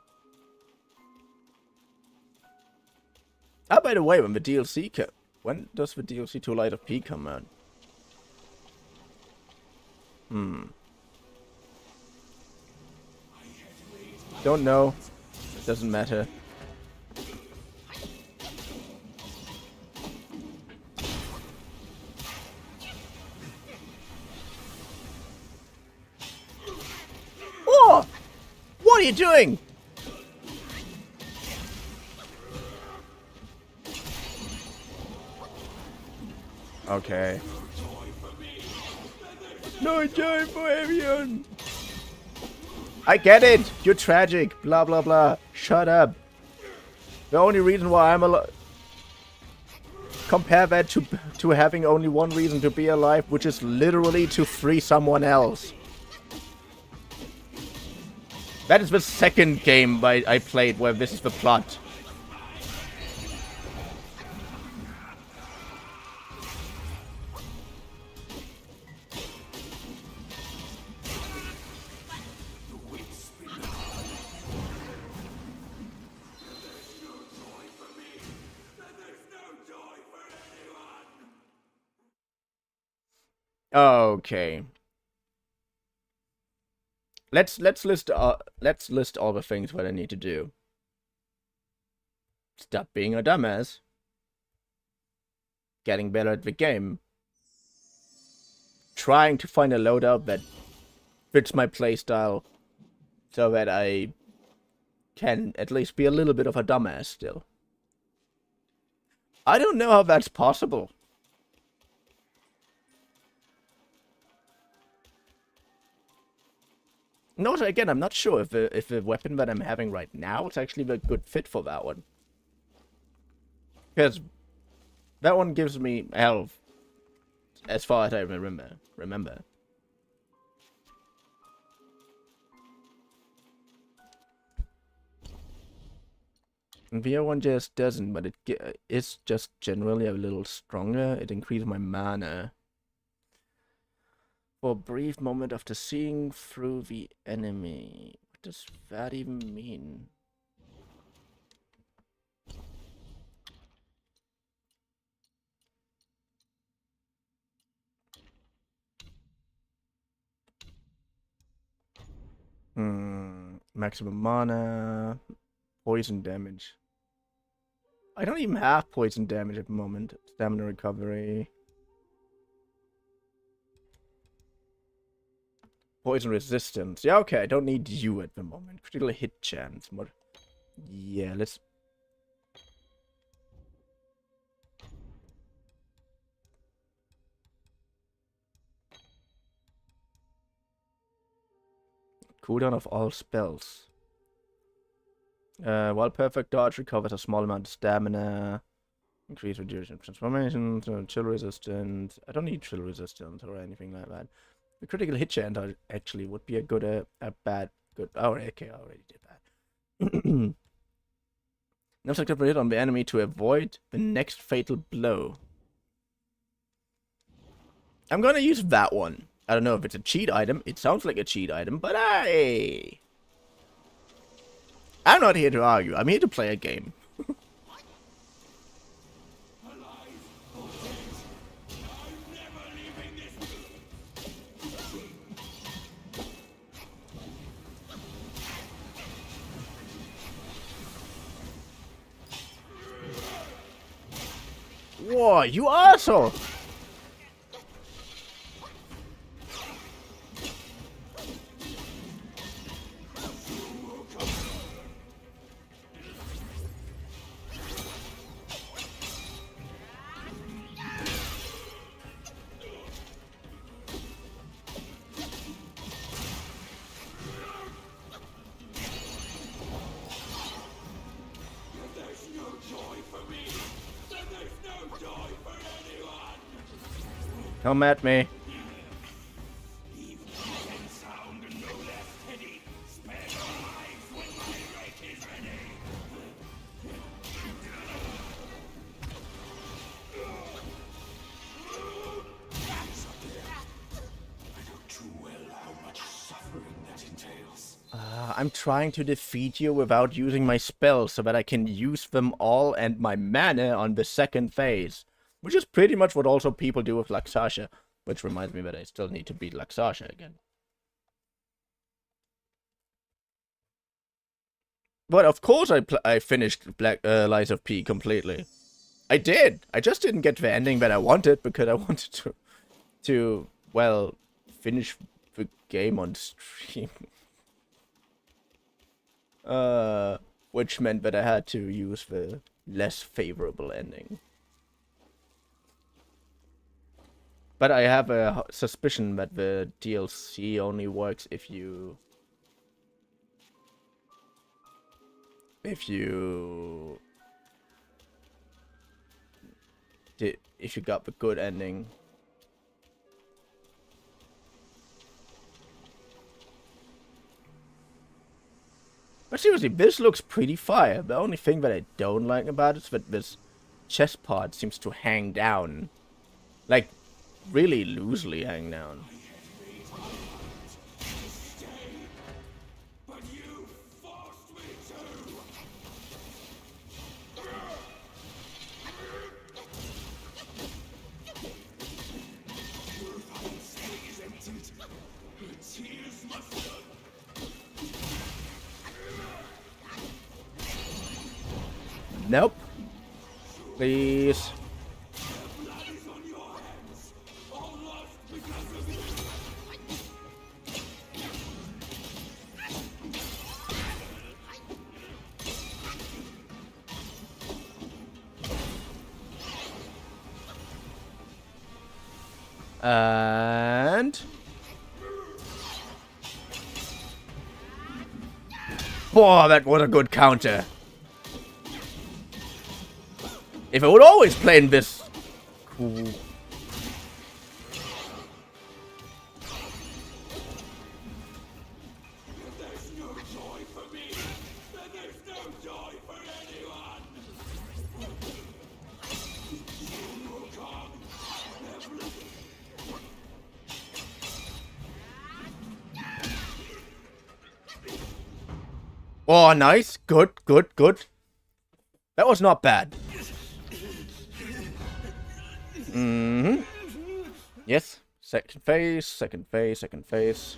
by the way, when does the DLC to Light of P come out? Don't know. It doesn't matter. Oh! What are you doing? Okay. No joy for everyone. I get it. You're tragic. Blah blah blah. Shut up. The only reason why I'm alive. Compare that to having only one reason to be alive, which is literally to free someone else. That is the second game I played where this is the plot. Okay. Let's list all the things what I need to do. Stop being a dumbass. Getting better at the game. Trying to find a loadout that fits my playstyle so that I can at least be a little bit of a dumbass still. I don't know how that's possible. No, again, I'm not sure if the weapon that I'm having right now is actually a good fit for that one. Because that one gives me health, as far as I remember. And the other one just doesn't, but it's just generally a little stronger. It increases my mana. For a brief moment after seeing through the enemy. What does that even mean? Maximum mana. Poison damage. I don't even have poison damage at the moment. Stamina recovery. Poison resistance. Yeah, okay, I don't need you at the moment. Critical hit chance. What? Yeah, let's... Cooldown of all spells. While perfect dodge recovers a small amount of stamina. Increase the duration of transformation. Chill resistance. I don't need chill resistance or anything like that. The critical hit chance actually would be a good, good. Oh, okay, I already did that. Now successful hit on the enemy to avoid the next fatal blow. I'm gonna use that one. I don't know if it's a cheat item. It sounds like a cheat item, but hey, I'm not here to argue. I'm here to play a game. Whoa, you asshole! Come at me. I'm trying to defeat you without using my spells so that I can use them all and my mana on the second phase. Which is pretty much what also people do with Laxasha. Which reminds me that I still need to beat Laxasha again. But of course I finished Lies of P completely. I did! I just didn't get the ending that I wanted because I wanted to well, finish the game on stream. Which meant that I had to use the less favorable ending. But I have a suspicion that the DLC only works if you got the good ending. But seriously, this looks pretty fire. The only thing that I don't like about it is that this chest part seems to hang down. Like, really loosely hang down. Nope. Please. And boy, that was a good counter. If I would always play in this cool. Oh, nice. Good, good, good. That was not bad. Mm-hmm. Yes. Second phase, second phase, second phase.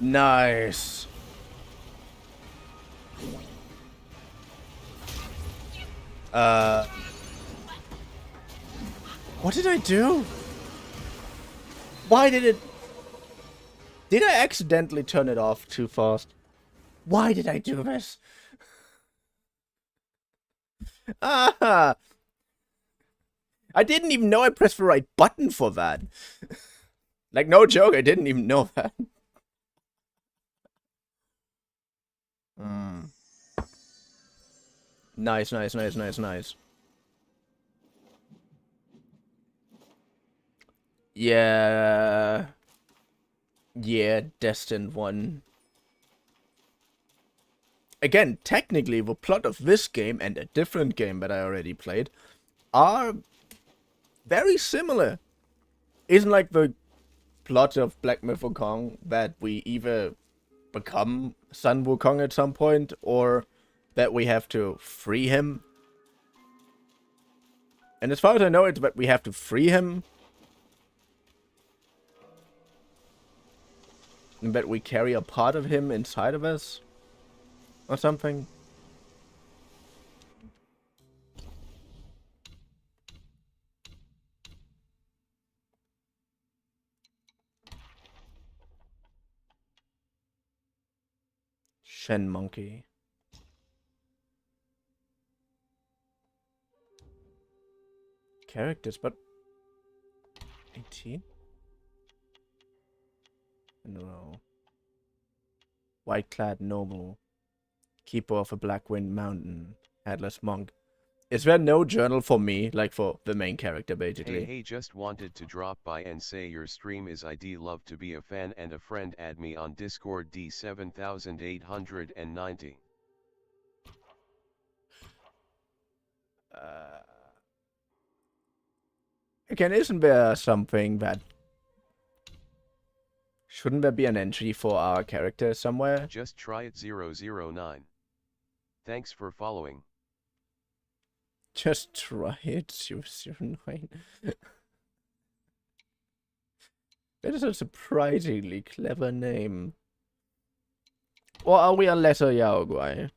Nice. What did I do? Why did it... Did I accidentally turn it off too fast? Why did I do this? Ah! I didn't even know I pressed the right button for that. Like, no joke, I didn't even know that. Nice, nice, nice, nice, nice. Yeah. Yeah, Destined 1. Again, technically, the plot of this game and a different game that I already played are very similar. Isn't like the plot of Black Myth Wukong that we either become Sun Wukong at some point or that we have to free him. And as far as I know, it's that we have to free him. And that we carry a part of him inside of us. Or something. Shen Monkey. Characters, but 18? No. White-clad noble. Keeper of a Black Wind Mountain. Headless monk. Is there no journal for me, like for the main character, basically? Hey, just wanted to drop by and say your stream is ID. Love to be a fan and a friend. Add me on Discord D7890. Again, isn't there something that... Shouldn't there be an entry for our character somewhere? Just try it 009. Thanks for following. Just try it 009. That is a surprisingly clever name. Or are we a lesser Yaoguai?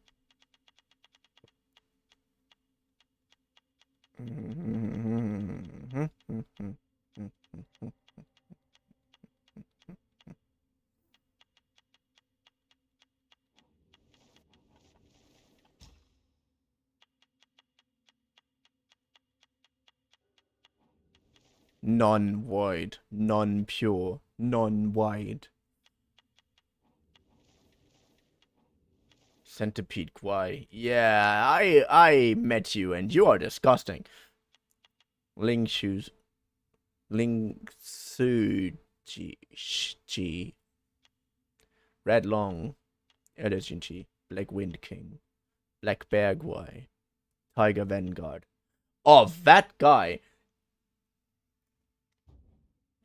Non-void, non-pure, non-wide. Centipede Kwai. Yeah, I met you and you are disgusting. Ling shoes. Ling Suji. Red Long. Elegant. Black Wind King. Black Bear Kwai. Tiger Vanguard. Oh, that guy.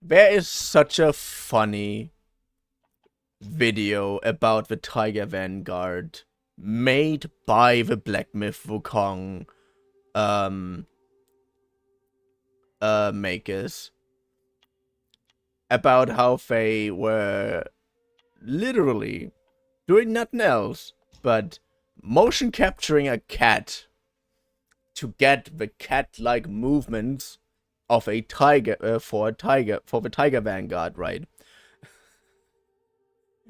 There is such a funny video about the Tiger Vanguard made by the Black Myth Wukong makers about how they were literally doing nothing else but motion capturing a cat to get the cat-like movements of a tiger for the Tiger Vanguard, right?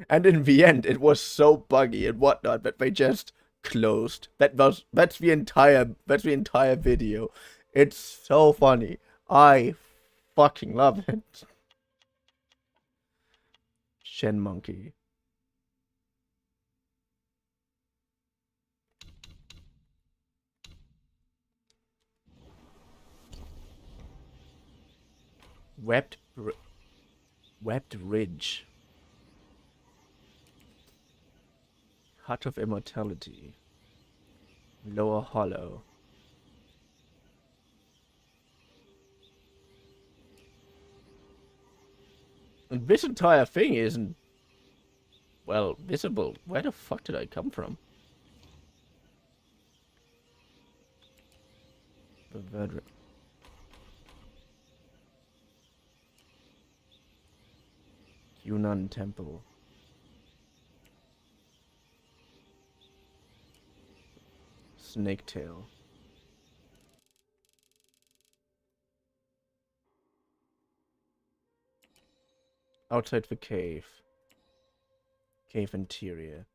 And in the end, it was so buggy and whatnot that they just closed. That's the entire video. It's so funny. I fucking love it. Shen Monkey. Webbed Ridge. Hut of Immortality. Lower Hollow. And this entire thing isn't, well, visible. Where the fuck did I come from? Yunnan Temple. Snake tail. Outside the cave. Cave interior.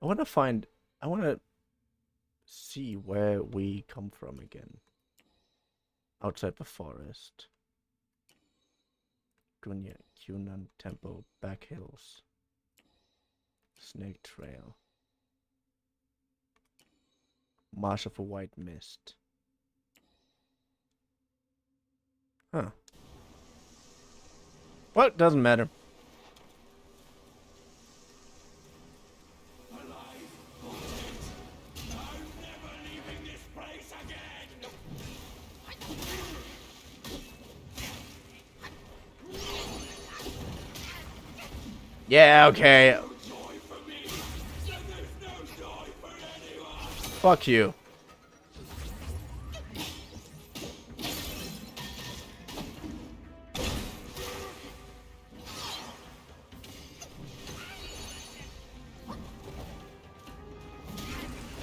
I want to see where we come from again. Outside the forest. Gunan Temple, Back Hills. Snake Trail. Marsh of a White Mist. Huh. Well, it doesn't matter. Yeah, okay. Fuck you.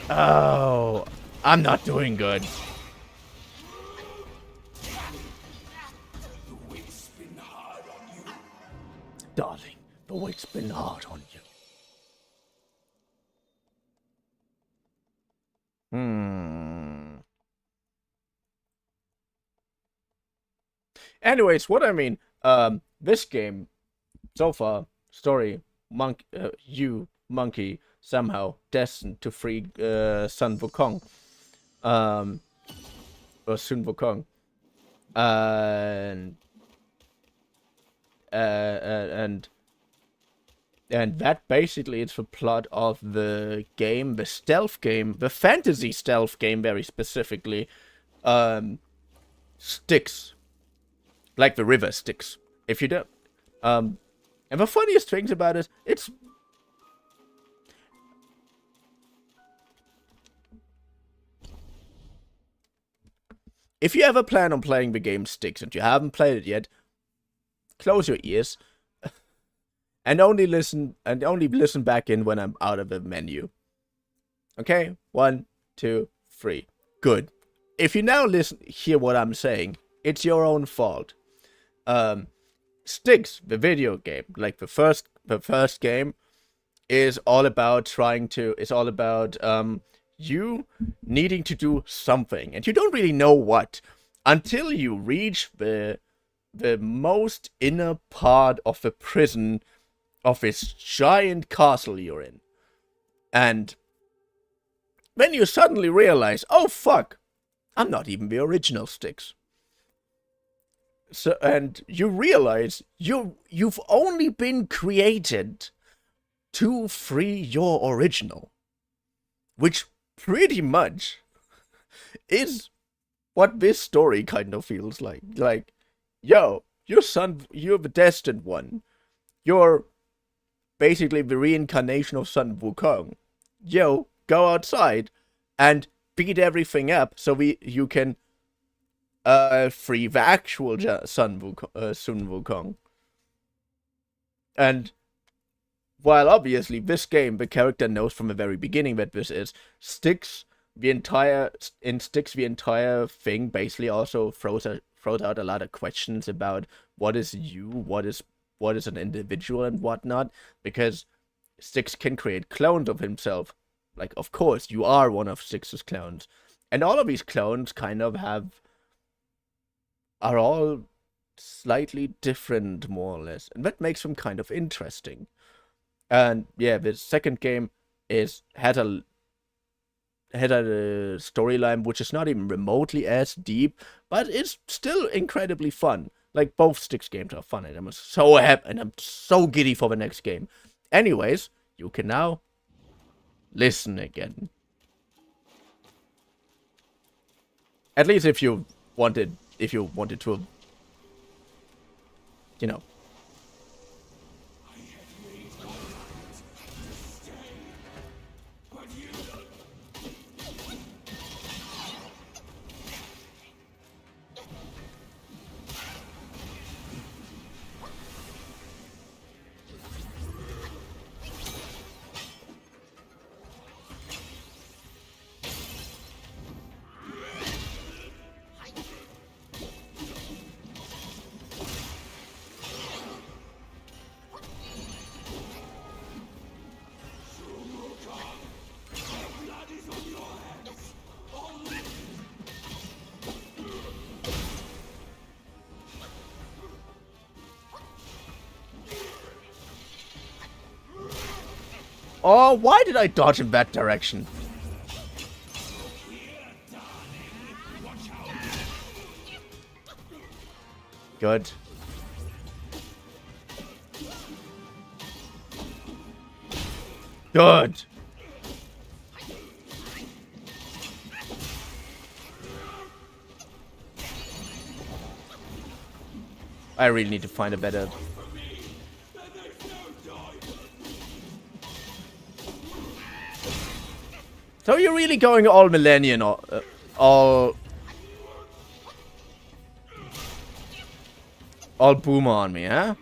Oh, I'm not doing good. The weight's been hard on you. Darling, the weight's been hard on you. Anyways, what I mean, this game, so far, story, you, monkey, somehow destined to free, Sun Wukong. Or Sun Wukong. And that basically is the plot of the game, the stealth game, the fantasy stealth game very specifically, Styx. Like the river Styx. If you don't. And the funniest things about it, it's... If you ever plan on playing the game Styx and you haven't played it yet, close your ears. And only listen back in when I'm out of the menu. Okay? 1, 2, 3. Good. If you now hear what I'm saying, it's your own fault. Styx, the video game, like the first game, is all about you needing to do something, and you don't really know what until you reach the most inner part of the prison of this giant castle you're in. And then you suddenly realize, oh fuck, I'm not even the original Styx. So, and you realize you've only been created to free your original, which pretty much is what this story kind of feels like. Like, yo, you're the destined one. You're basically the reincarnation of Sun Wukong. Yo, go outside and beat everything up so you can free the actual Sun Wukong. And while obviously this game, the character knows from the very beginning that this is Styx, the entire thing basically also throws out a lot of questions about what is you, what is an individual and whatnot, because Styx can create clones of himself. Like, of course, you are one of Styx's clones. And all of these clones kind of are all slightly different, more or less. And that makes them kind of interesting. And yeah, the second game had a storyline which is not even remotely as deep, but it's still incredibly fun. Like, both Styx games are fun, and I'm so happy, and I'm so giddy for the next game. Anyways, you can now listen again. At least if you wanted to, you know. Oh, why did I dodge in that direction? Good. Good. I really need to find a better... So you're really going all millennium or all boomer on me, huh?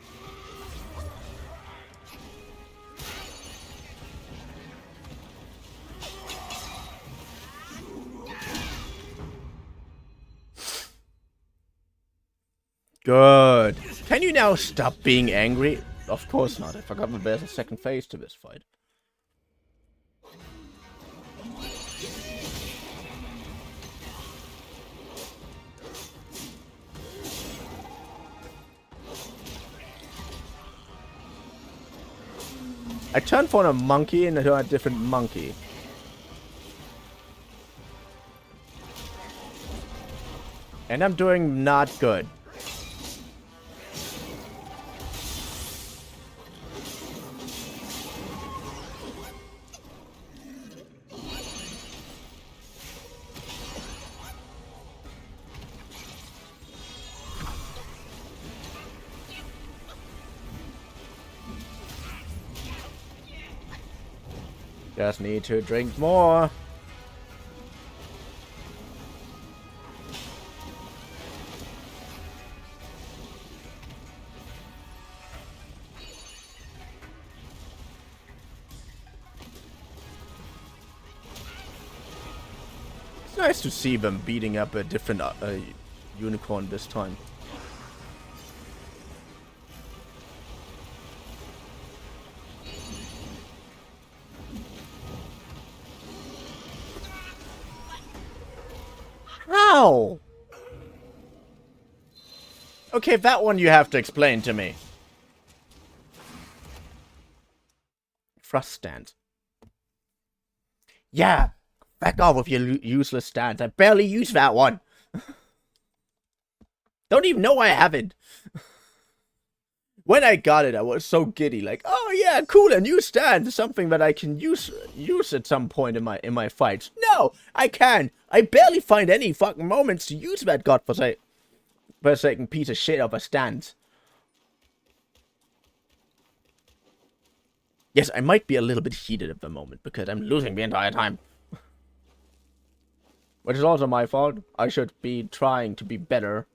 Good. Can you now stop being angry? Of course not. I forgot that there's a second phase to this fight. I turned from a monkey into a different monkey. And I'm doing not good. Just need to drink more. It's nice to see them beating up a different unicorn this time. How? Okay, that one you have to explain to me. Thrust stance. Yeah, back off with your useless stance. I barely use that one. Don't even know I have it. When I got it, I was so giddy, like, oh yeah, cool, a new stance, something that I can use at some point in my fights. No, I can't. I barely find any fucking moments to use that godforsaken piece of shit of a stance. Yes, I might be a little bit heated at the moment because I'm losing the entire time. Which is also my fault. I should be trying to be better.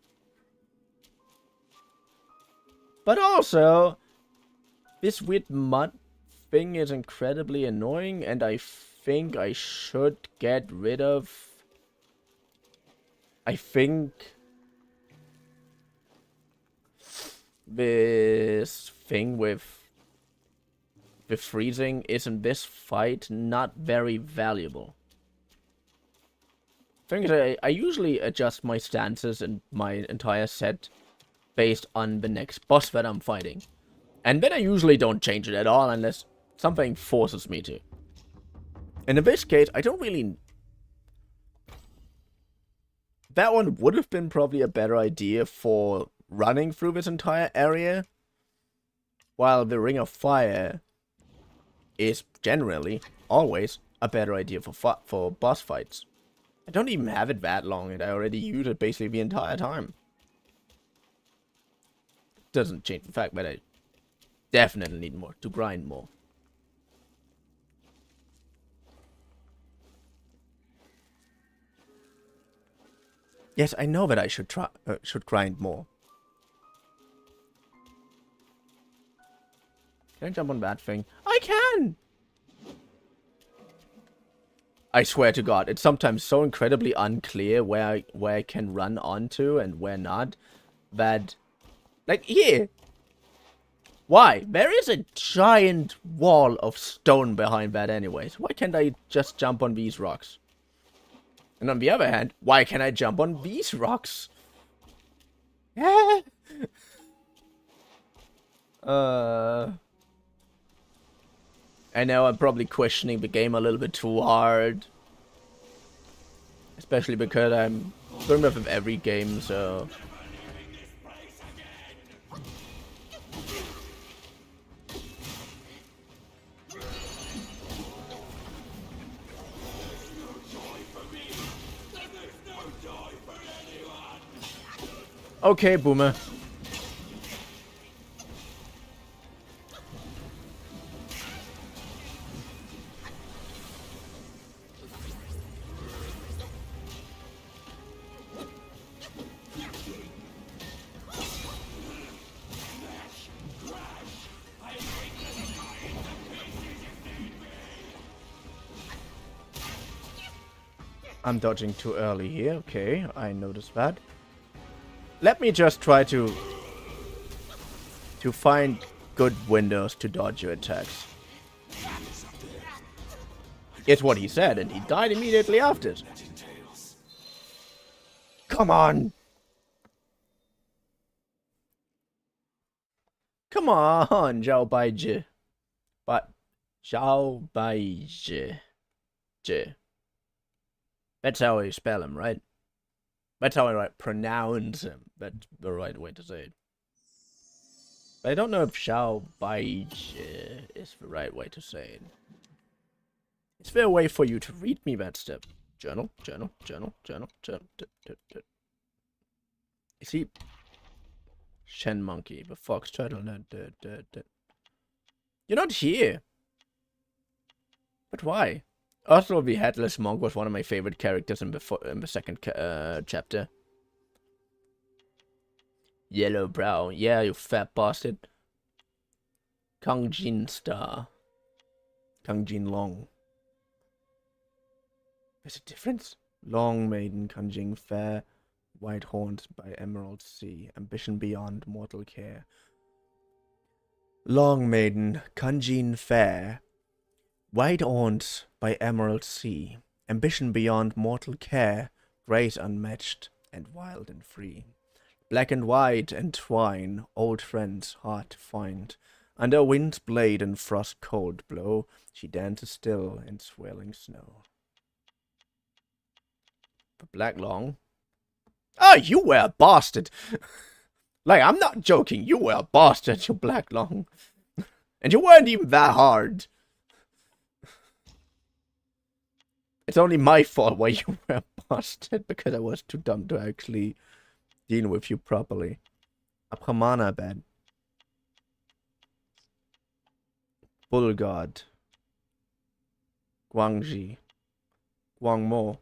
But also, this weird mud thing is incredibly annoying, and I think I should get rid of... I think... this thing with freezing is in this fight not very valuable. Thing is, I usually adjust my stances and my entire set based on the next boss that I'm fighting. And then I usually don't change it at all unless something forces me to. And in this case, I don't really... That one would have been probably a better idea for running through this entire area, while the Ring of Fire is generally always a better idea for boss fights. I don't even have it that long, and I already use it basically the entire time. Doesn't change the fact that I definitely need more to grind more. Yes, I know that I should grind more. Can I jump on that thing? I can! I swear to God, it's sometimes so incredibly unclear where I can run onto and where not, that... Like, here! Why? There is a giant wall of stone behind that anyways. Why can't I just jump on these rocks? And on the other hand, why can't I jump on these rocks? Yeah. I know I'm probably questioning the game a little bit too hard. Especially because I'm going with every game, so... Okay, Boomer. I'm dodging too early here. Okay, I noticed that. Let me just try to find good windows to dodge your attacks. It's what he said, and he died immediately after. Come on! Come on, Zhao Baiji. But Zhao Baiji. That's how you spell him, right? That's how I pronounce him. That's the right way to say it. But I don't know if Xiao Baiji is the right way to say it. Is there a way for you to read me that step? Journal. Is he... Shen Monkey, the fox turtle. You're not here. But why? Also, the Headless Monk was one of my favorite characters in the second chapter. Yellow brow. Yeah, you fat bastard. Kang Jin Star. Kang Jin Long. There's a difference? Long Maiden, Kang Jin Fair. White Horns by Emerald Sea. Ambition Beyond Mortal Care. Long Maiden, Kang Jin Fair. White Horns by Emerald Sea. Ambition Beyond Mortal Care. Grace Unmatched and Wild and Free. Black and white entwine, old friends hard to find. Under wind's blade and frost cold blow, she dances still in swirling snow. The Black Long. Oh, you were a bastard! Like, I'm not joking, you were a bastard, you Black Long. And you weren't even that hard. It's only my fault why you were a bastard, because I was too dumb to actually deal with you properly. A Pramana bed. Bull God. Guangji. Guangmo.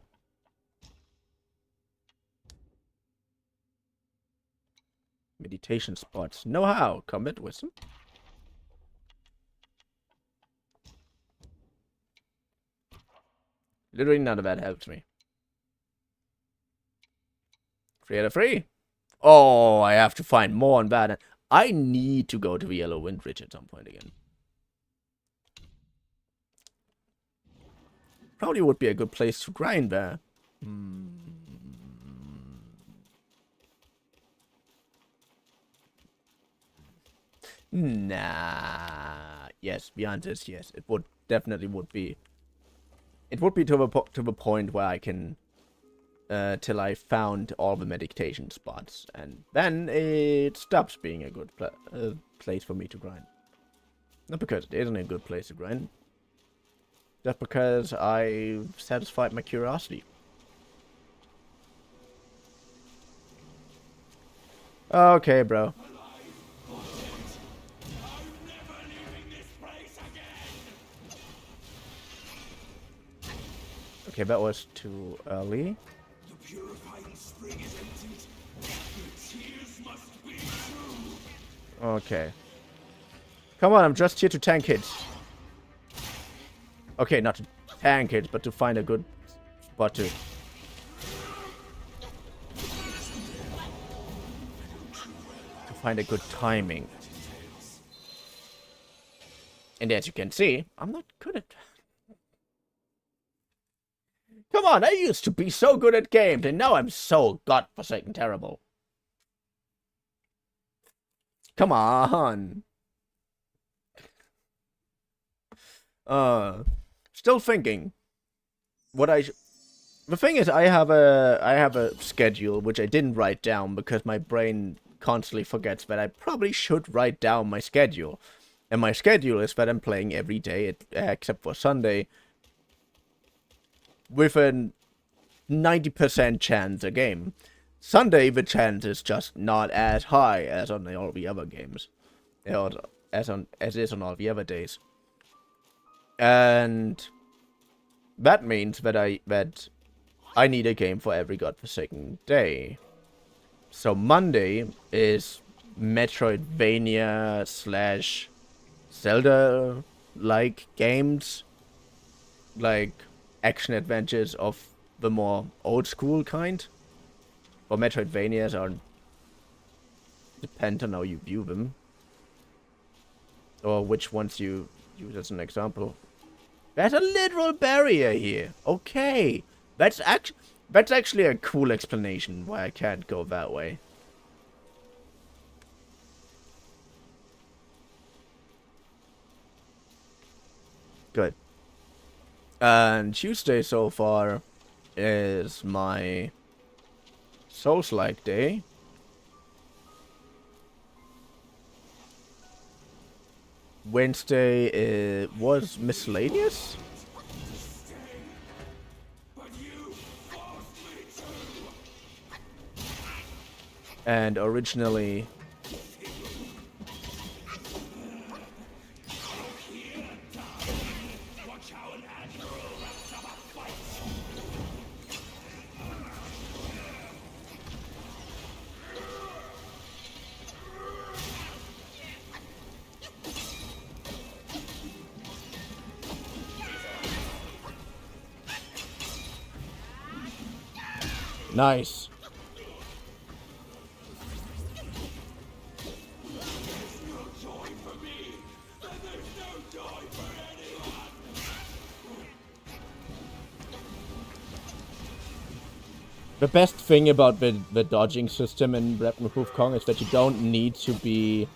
Meditation spots. Know how. Combat wisdom. Literally none of that helps me. 3 out of 3. Oh, I have to find more on that. I need to go to the Yellow Wind Ridge at some point again. Probably would be a good place to grind there. Nah. Yes, the answer is yes. It would definitely would be. It would be to the point where I can till I found all the meditation spots, and then it stops being a good place for me to grind. Not because it isn't a good place to grind, just because I've satisfied my curiosity. Okay, bro. Okay, that was too early. The purifying spring is emptied. The tears must be true. Okay. Come on, I'm just here to tank it. Okay, not to tank it, but to find a good spot to... find a good timing. And as you can see, I'm not good at... Come on, I used to be so good at games, and now I'm so godforsaken terrible. Come on. Still thinking. The thing is, I have a schedule which I didn't write down because my brain constantly forgets that I probably should write down my schedule. And my schedule is that I'm playing every day, except for Sunday, with a 90% chance a game. Sunday, the chance is just not as high as on all the other games, or as is on all the other days. And that means that I need a game for every godforsaken day. So Monday is Metroidvania / Zelda-like games, like action adventures of the more old school kind. Or Metroidvanias are depend on how you view them, or which ones you use as an example. There's a literal barrier here. Okay, that's actually a cool explanation why I can't go that way. Good. And Tuesday so far is my Souls-like day. Wednesday was miscellaneous. And originally nice. The best thing about the dodging system in Repmove Kong is that you don't need to be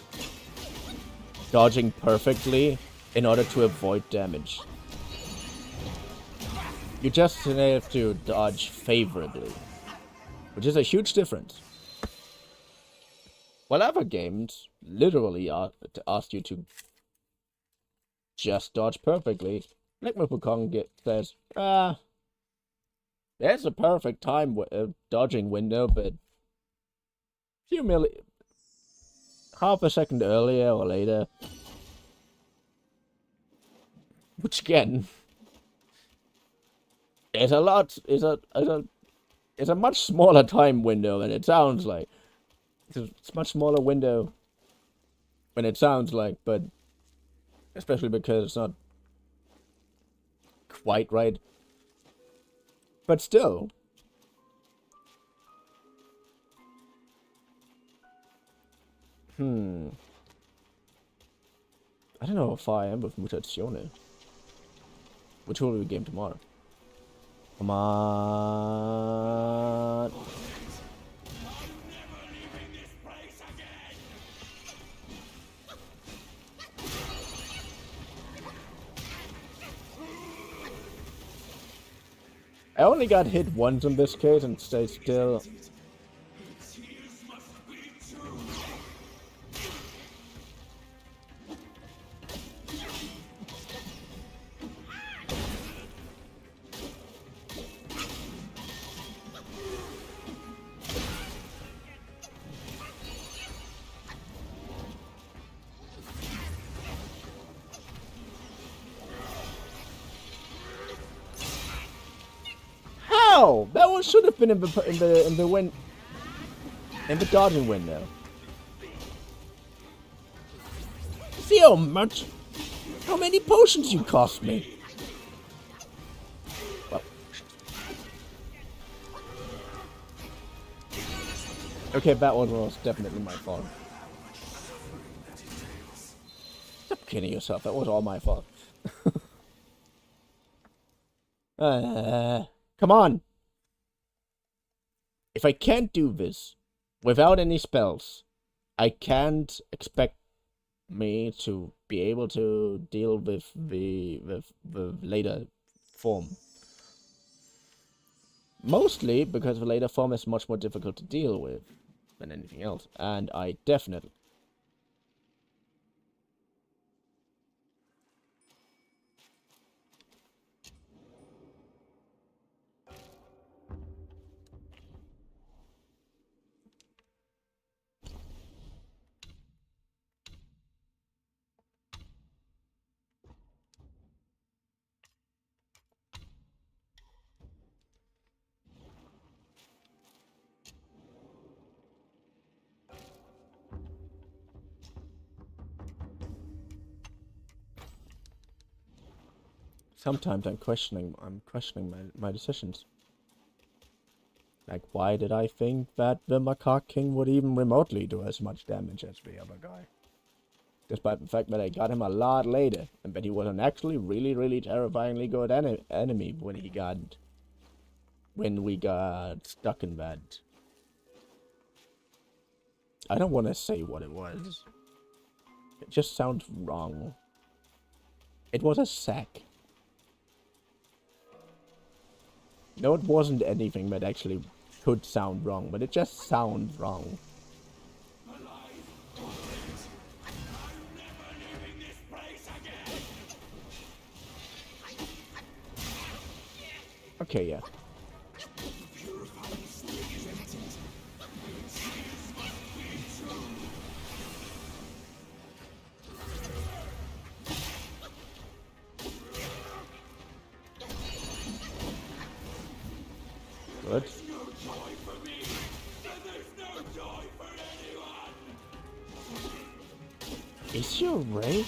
dodging perfectly in order to avoid damage. You just have to dodge favorably, which is a huge difference. While other games literally ask you to just dodge perfectly, Repmove Kong says, there's a perfect time dodging window, but half a second earlier or later, which again is a much smaller time window than it sounds like. It's a much smaller window than it sounds like, but especially because it's not quite right. But still. I don't know how far I am with Mutazione. Which will be the game tomorrow. Come on. I only got hit once in this case and stay still. That one should have been in the dodging window. See how many potions you cost me. Well. Okay, that one was definitely my fault. Stop kidding yourself. That was all my fault. Come on. If I can't do this without any spells, I can't expect me to be able to deal with the later form. Mostly because the later form is much more difficult to deal with than anything else, and I definitely. Sometimes I'm questioning my decisions. Like, why did I think that the Macaque King would even remotely do as much damage as the other guy? Despite the fact that I got him a lot later, and that he was an actually really terrifyingly good enemy when we got stuck in that. I don't want to say what it was. It just sounds wrong. It was a sack. No, it wasn't anything that actually could sound wrong, but it just sounds wrong. Okay, yeah. Good. Is your rake?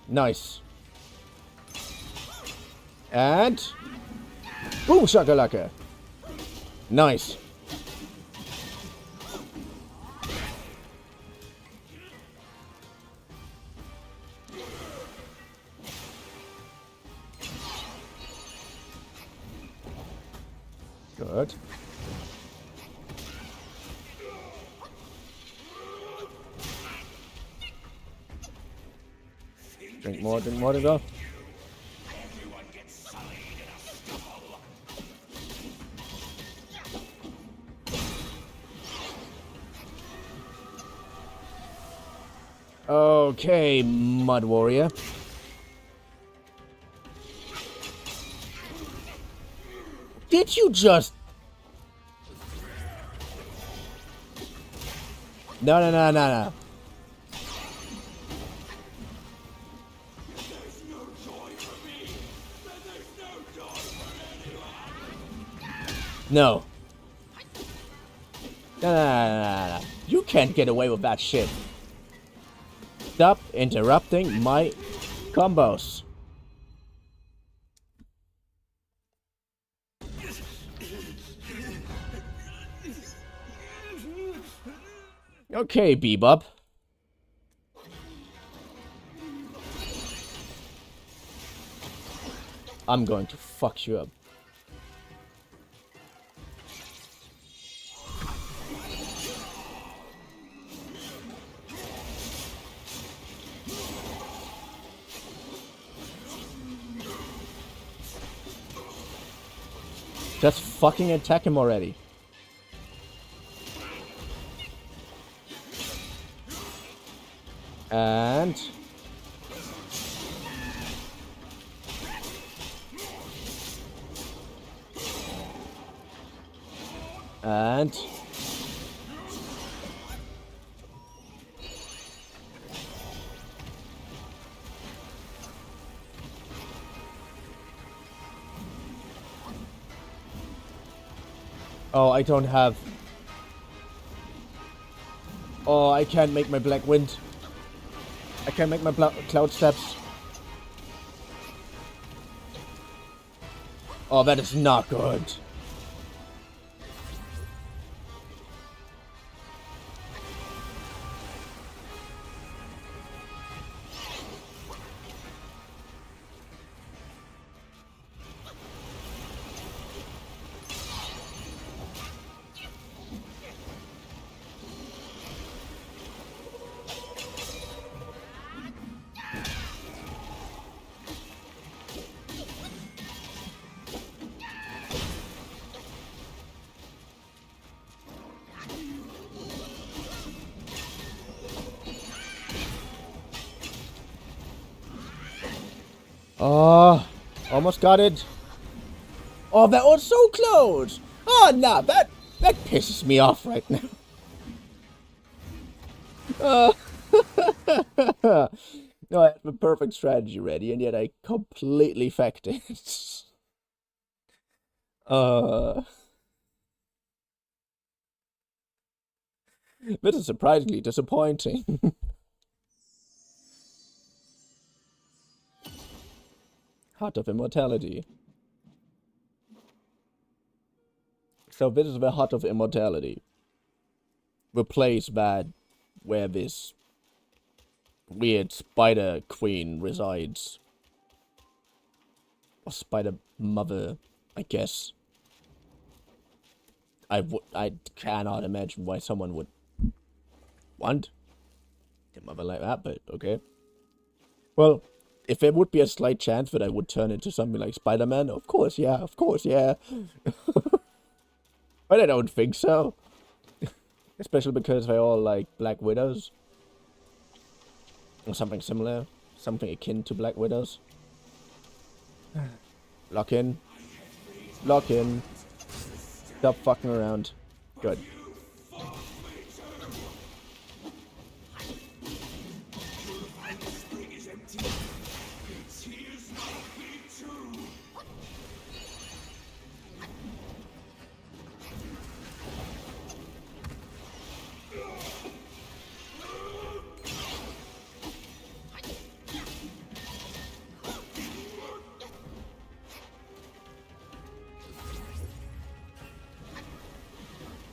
Nice. And boom shakalaka. Nice. Good. Drink more to go. Okay, Mud Warrior. Did you just... No. No. No. You can't get away with that shit. Stop interrupting my combos. Okay, Bebop. I'm going to fuck you up. Just fucking attack him already. And... Oh, I don't have... Oh, I can't make my Black Wind. I can't make my Cloud Steps. Oh, that is not good. Oh, almost got it. Oh, that was so close. Oh, nah, that pisses me off right now. No, I had the perfect strategy ready, and yet I completely fecked it. This is surprisingly disappointing. Heart of Immortality. So this is the Heart of Immortality. The place that where this weird spider queen resides. Or spider mother, I guess. I cannot imagine why someone would want a mother like that, but okay. Well, if there would be a slight chance that I would turn into something like Spider-Man, of course, yeah. But I don't think so. Especially because they're all like Black Widows. Or something similar. Something akin to Black Widows. Lock in. Lock in. Stop fucking around. Good.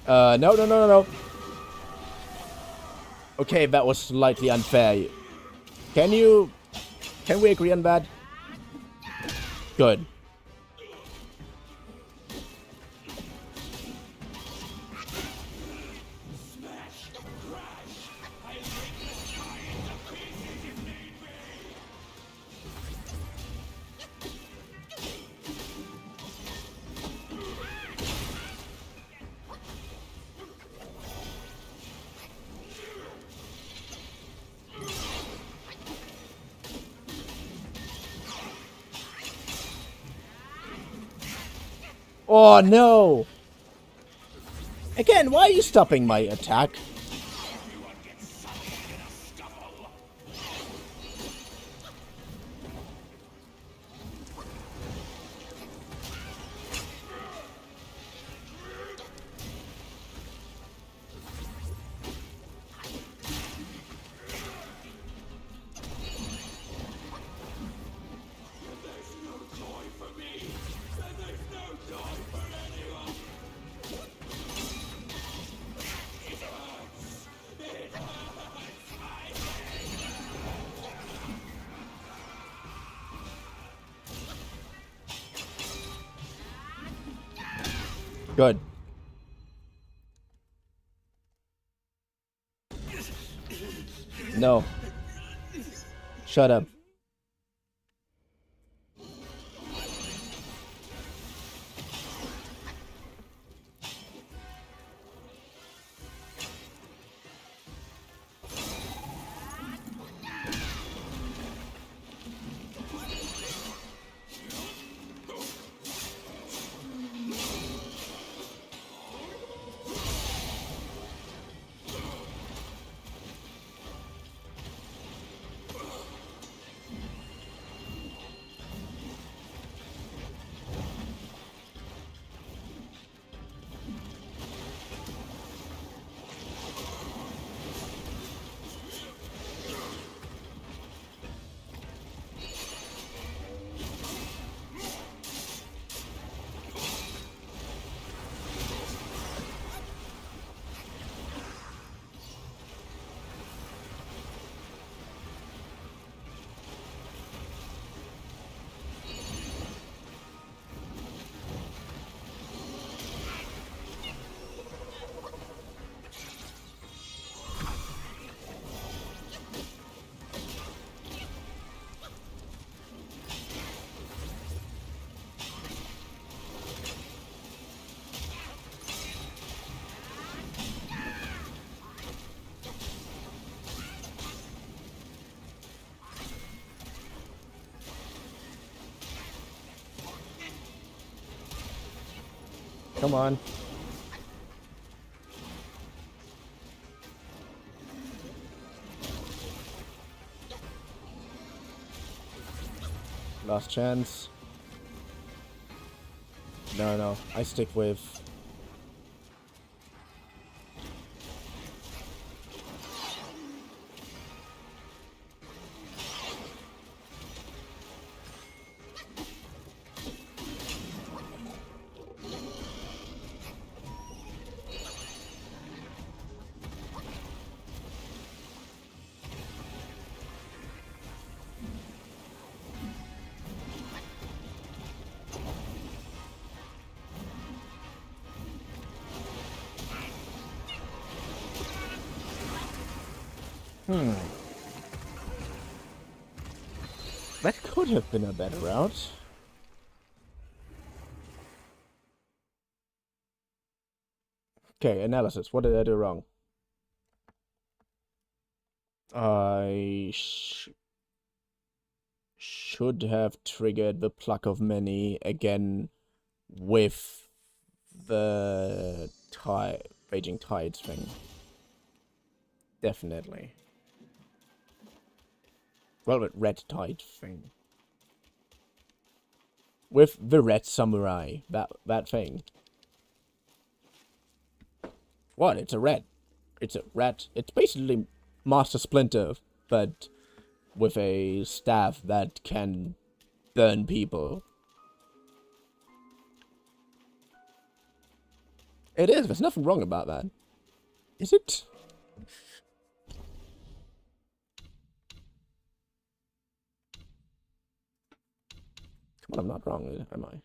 No. Okay, that was slightly unfair. Can we agree on that? Good. Oh, no! Again, why are you stopping my attack? Good. No. Shut up. Come on. Last chance. No, I stick with... That could have been a better route. Okay, analysis. What did I do wrong? I should have triggered the pluck of many again with the raging tides thing. Definitely. Well, the red tide thing. With the red samurai, that thing. What? It's a red. It's a rat. It's basically Master Splinter, but with a staff that can burn people. It is. There's nothing wrong about that. Is it? Come on, I'm not wrong, am I?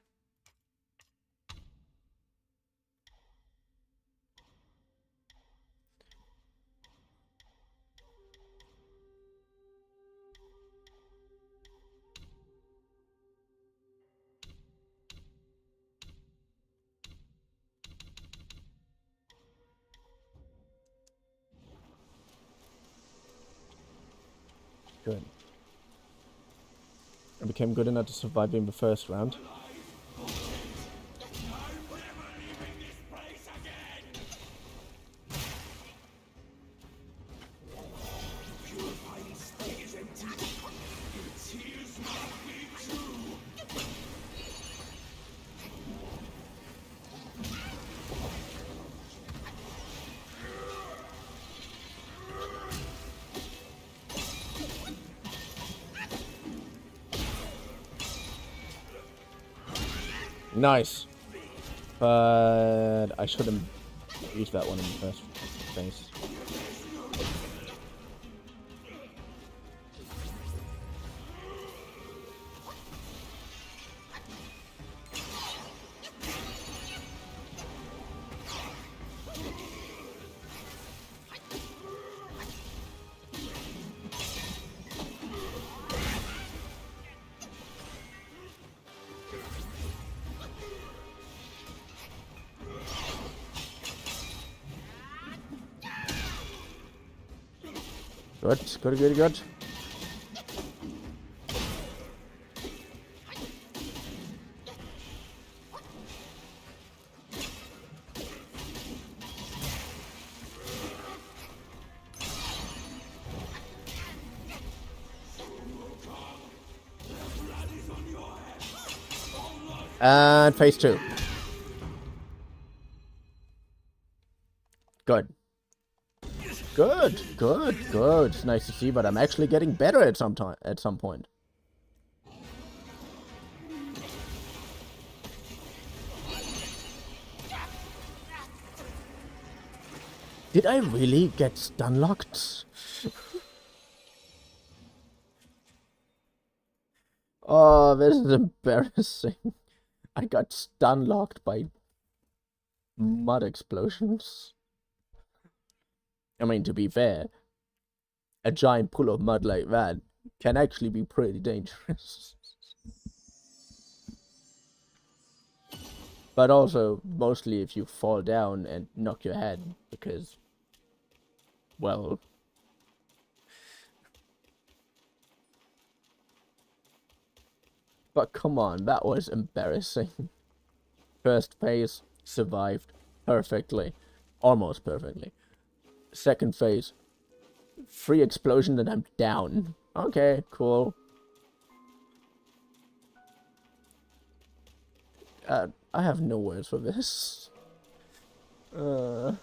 Good. I became good enough to survive in the first round. Nice. But I shouldn't use that one in the first place. Good. And phase 2. Good. Good. It's nice to see, but I'm actually getting better at some point. Did I really get stun locked? Oh, this is embarrassing. I got stun locked by mud explosions. I mean, to be fair, a giant pool of mud like that can actually be pretty dangerous. But also, mostly if you fall down and knock your head, because, well... But come on, that was embarrassing. First phase, survived perfectly. Almost perfectly. Second phase. Free explosion and I'm down. Okay, cool. I have no words for this. Good.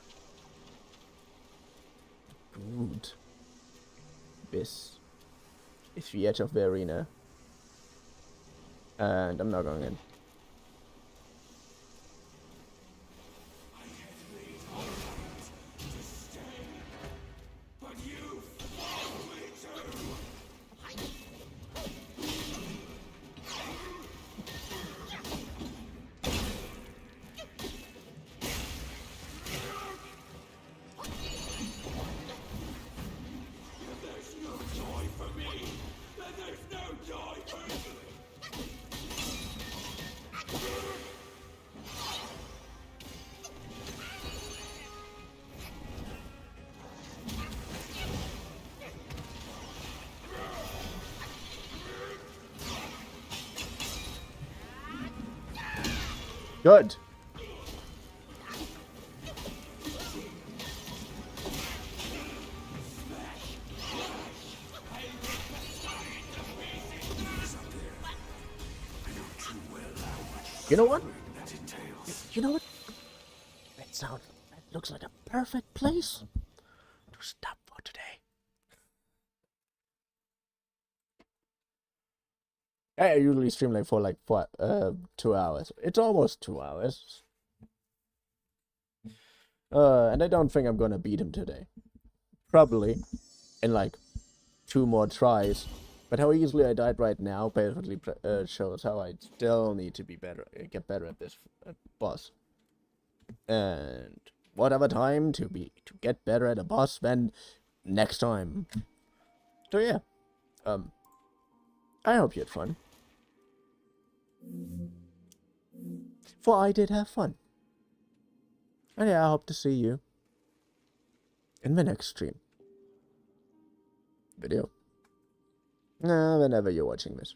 This is the edge of the arena. And I'm not going in. Good. You know what? You know what? That looks like a perfect place to stop for today. I usually stream like for 2 hours. It's almost 2 hours. And I don't think I'm gonna beat him today. Probably in like 2 more tries. But how easily I died right now basically shows how I still need to be better, get better at this boss. And what other time to get better at a boss than next time. So yeah, I hope you had fun. For I did have fun. And yeah, I hope to see you in the next stream. Video. Whenever you're watching this.